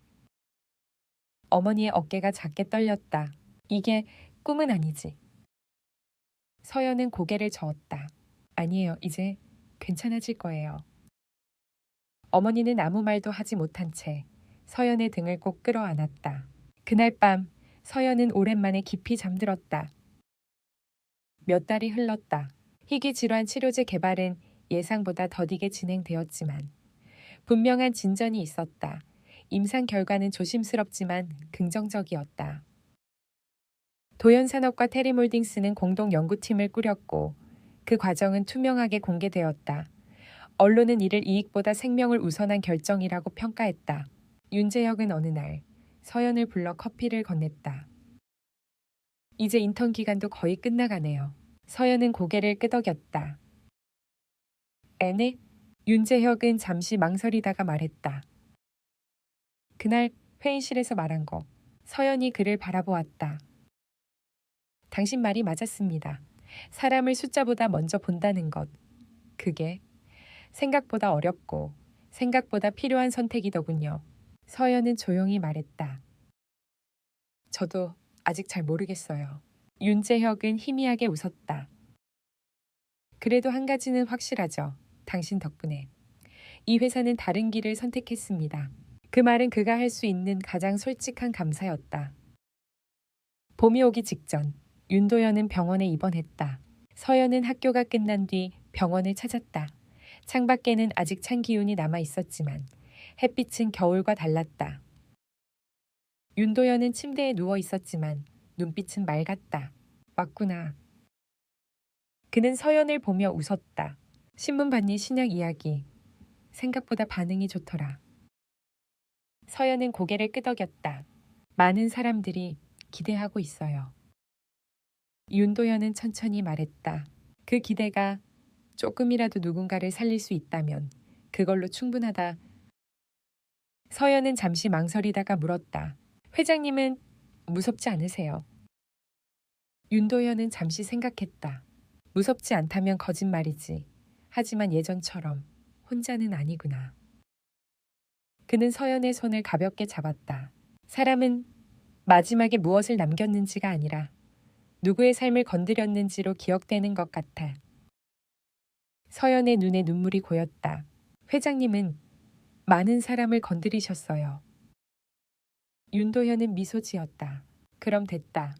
A: 어머니의 어깨가 작게 떨렸다. 이게 꿈은 아니지. 서연은 고개를 저었다. 아니에요, 이제 괜찮아질 거예요. 어머니는 아무 말도 하지 못한 채 서연의 등을 꼭 끌어안았다. 그날 밤 서연은 오랜만에 깊이 잠들었다. 몇 달이 흘렀다. 희귀 질환 치료제 개발은 예상보다 더디게 진행되었지만 분명한 진전이 있었다. 임상 결과는 조심스럽지만 긍정적이었다. 도연산업과 테리몰딩스는 공동 연구팀을 꾸렸고 그 과정은 투명하게 공개되었다. 언론은 이를 이익보다 생명을 우선한 결정이라고 평가했다. 윤재혁은 어느 날 서연을 불러 커피를 건넸다. 이제 인턴 기간도 거의 끝나가네요. 서연은 고개를 끄덕였다. 애네? 윤재혁은 잠시 망설이다가 말했다. 그날 회의실에서 말한 거. 서연이 그를 바라보았다. 당신 말이 맞았습니다. 사람을 숫자보다 먼저 본다는 것. 그게 생각보다 어렵고 생각보다 필요한 선택이더군요. 서연은 조용히 말했다. 저도 아직 잘 모르겠어요. 윤재혁은 희미하게 웃었다. 그래도 한 가지는 확실하죠. 당신 덕분에. 이 회사는 다른 길을 선택했습니다. 그 말은 그가 할 수 있는 가장 솔직한 감사였다. 봄이 오기 직전 윤도현은 병원에 입원했다. 서연은 학교가 끝난 뒤 병원을 찾았다. 창밖에는 아직 찬 기운이 남아 있었지만 햇빛은 겨울과 달랐다. 윤도현은 침대에 누워 있었지만 눈빛은 맑았다. 왔구나. 그는 서연을 보며 웃었다. 신문 봤니? 신약 이야기. 생각보다 반응이 좋더라. 서연은 고개를 끄덕였다. 많은 사람들이 기대하고 있어요. 윤도현은 천천히 말했다. 그 기대가 조금이라도 누군가를 살릴 수 있다면 그걸로 충분하다. 서연은 잠시 망설이다가 물었다. 회장님은 무섭지 않으세요? 윤도현은 잠시 생각했다. 무섭지 않다면 거짓말이지. 하지만 예전처럼 혼자는 아니구나. 그는 서연의 손을 가볍게 잡았다. 사람은 마지막에 무엇을 남겼는지가 아니라 누구의 삶을 건드렸는지로 기억되는 것 같아. 서연의 눈에 눈물이 고였다. 회장님은 많은 사람을 건드리셨어요. 윤도현은 미소 지었다. 그럼 됐다.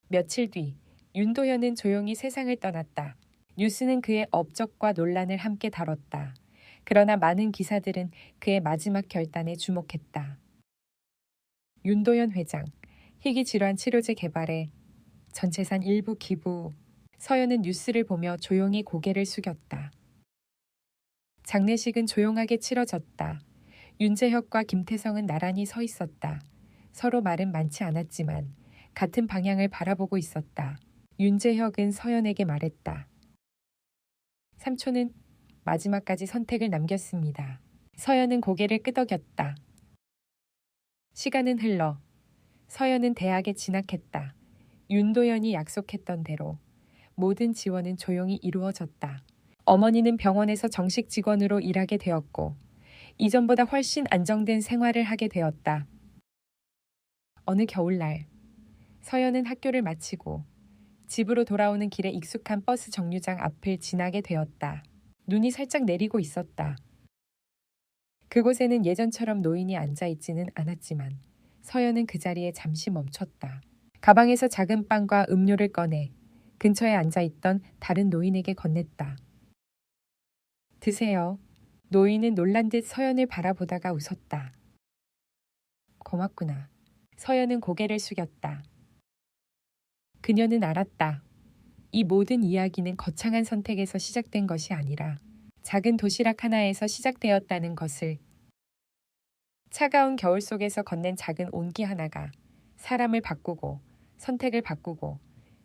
A: 며칠 뒤 윤도현은 조용히 세상을 떠났다. 뉴스는 그의 업적과 논란을 함께 다뤘다. 그러나 많은 기사들은 그의 마지막 결단에 주목했다. 윤도현 회장, 희귀질환 치료제 개발에 전 재산 일부 기부. 서연은 뉴스를 보며 조용히 고개를 숙였다. 장례식은 조용하게 치러졌다. 윤재혁과 김태성은 나란히 서 있었다. 서로 말은 많지 않았지만 같은 방향을 바라보고 있었다. 윤재혁은 서연에게 말했다. 삼촌은 마지막까지 선택을 남겼습니다. 서연은 고개를 끄덕였다. 시간은 흘러 서연은 대학에 진학했다. 윤도현이 약속했던 대로 모든 지원은 조용히 이루어졌다. 어머니는 병원에서 정식 직원으로 일하게 되었고 이전보다 훨씬 안정된 생활을 하게 되었다. 어느 겨울날 서연은 학교를 마치고 집으로 돌아오는 길에 익숙한 버스 정류장 앞을 지나게 되었다. 눈이 살짝 내리고 있었다. 그곳에는 예전처럼 노인이 앉아있지는 않았지만 서연은 그 자리에 잠시 멈췄다. 가방에서 작은 빵과 음료를 꺼내 근처에 앉아있던 다른 노인에게 건넸다. 드세요. 노인은 놀란 듯 서연을 바라보다가 웃었다. 고맙구나. 서연은 고개를 숙였다. 그녀는 알았다. 이 모든 이야기는 거창한 선택에서 시작된 것이 아니라 작은 도시락 하나에서 시작되었다는 것을. 차가운 겨울 속에서 건넨 작은 온기 하나가 사람을 바꾸고 선택을 바꾸고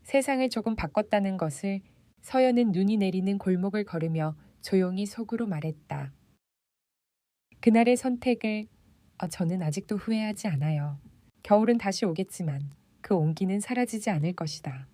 A: 세상을 조금 바꿨다는 것을. 서연은 눈이 내리는 골목을 걸으며 조용히 속으로 말했다. 그날의 선택을 저는 아직도 후회하지 않아요. 겨울은 다시 오겠지만 그 온기는 사라지지 않을 것이다.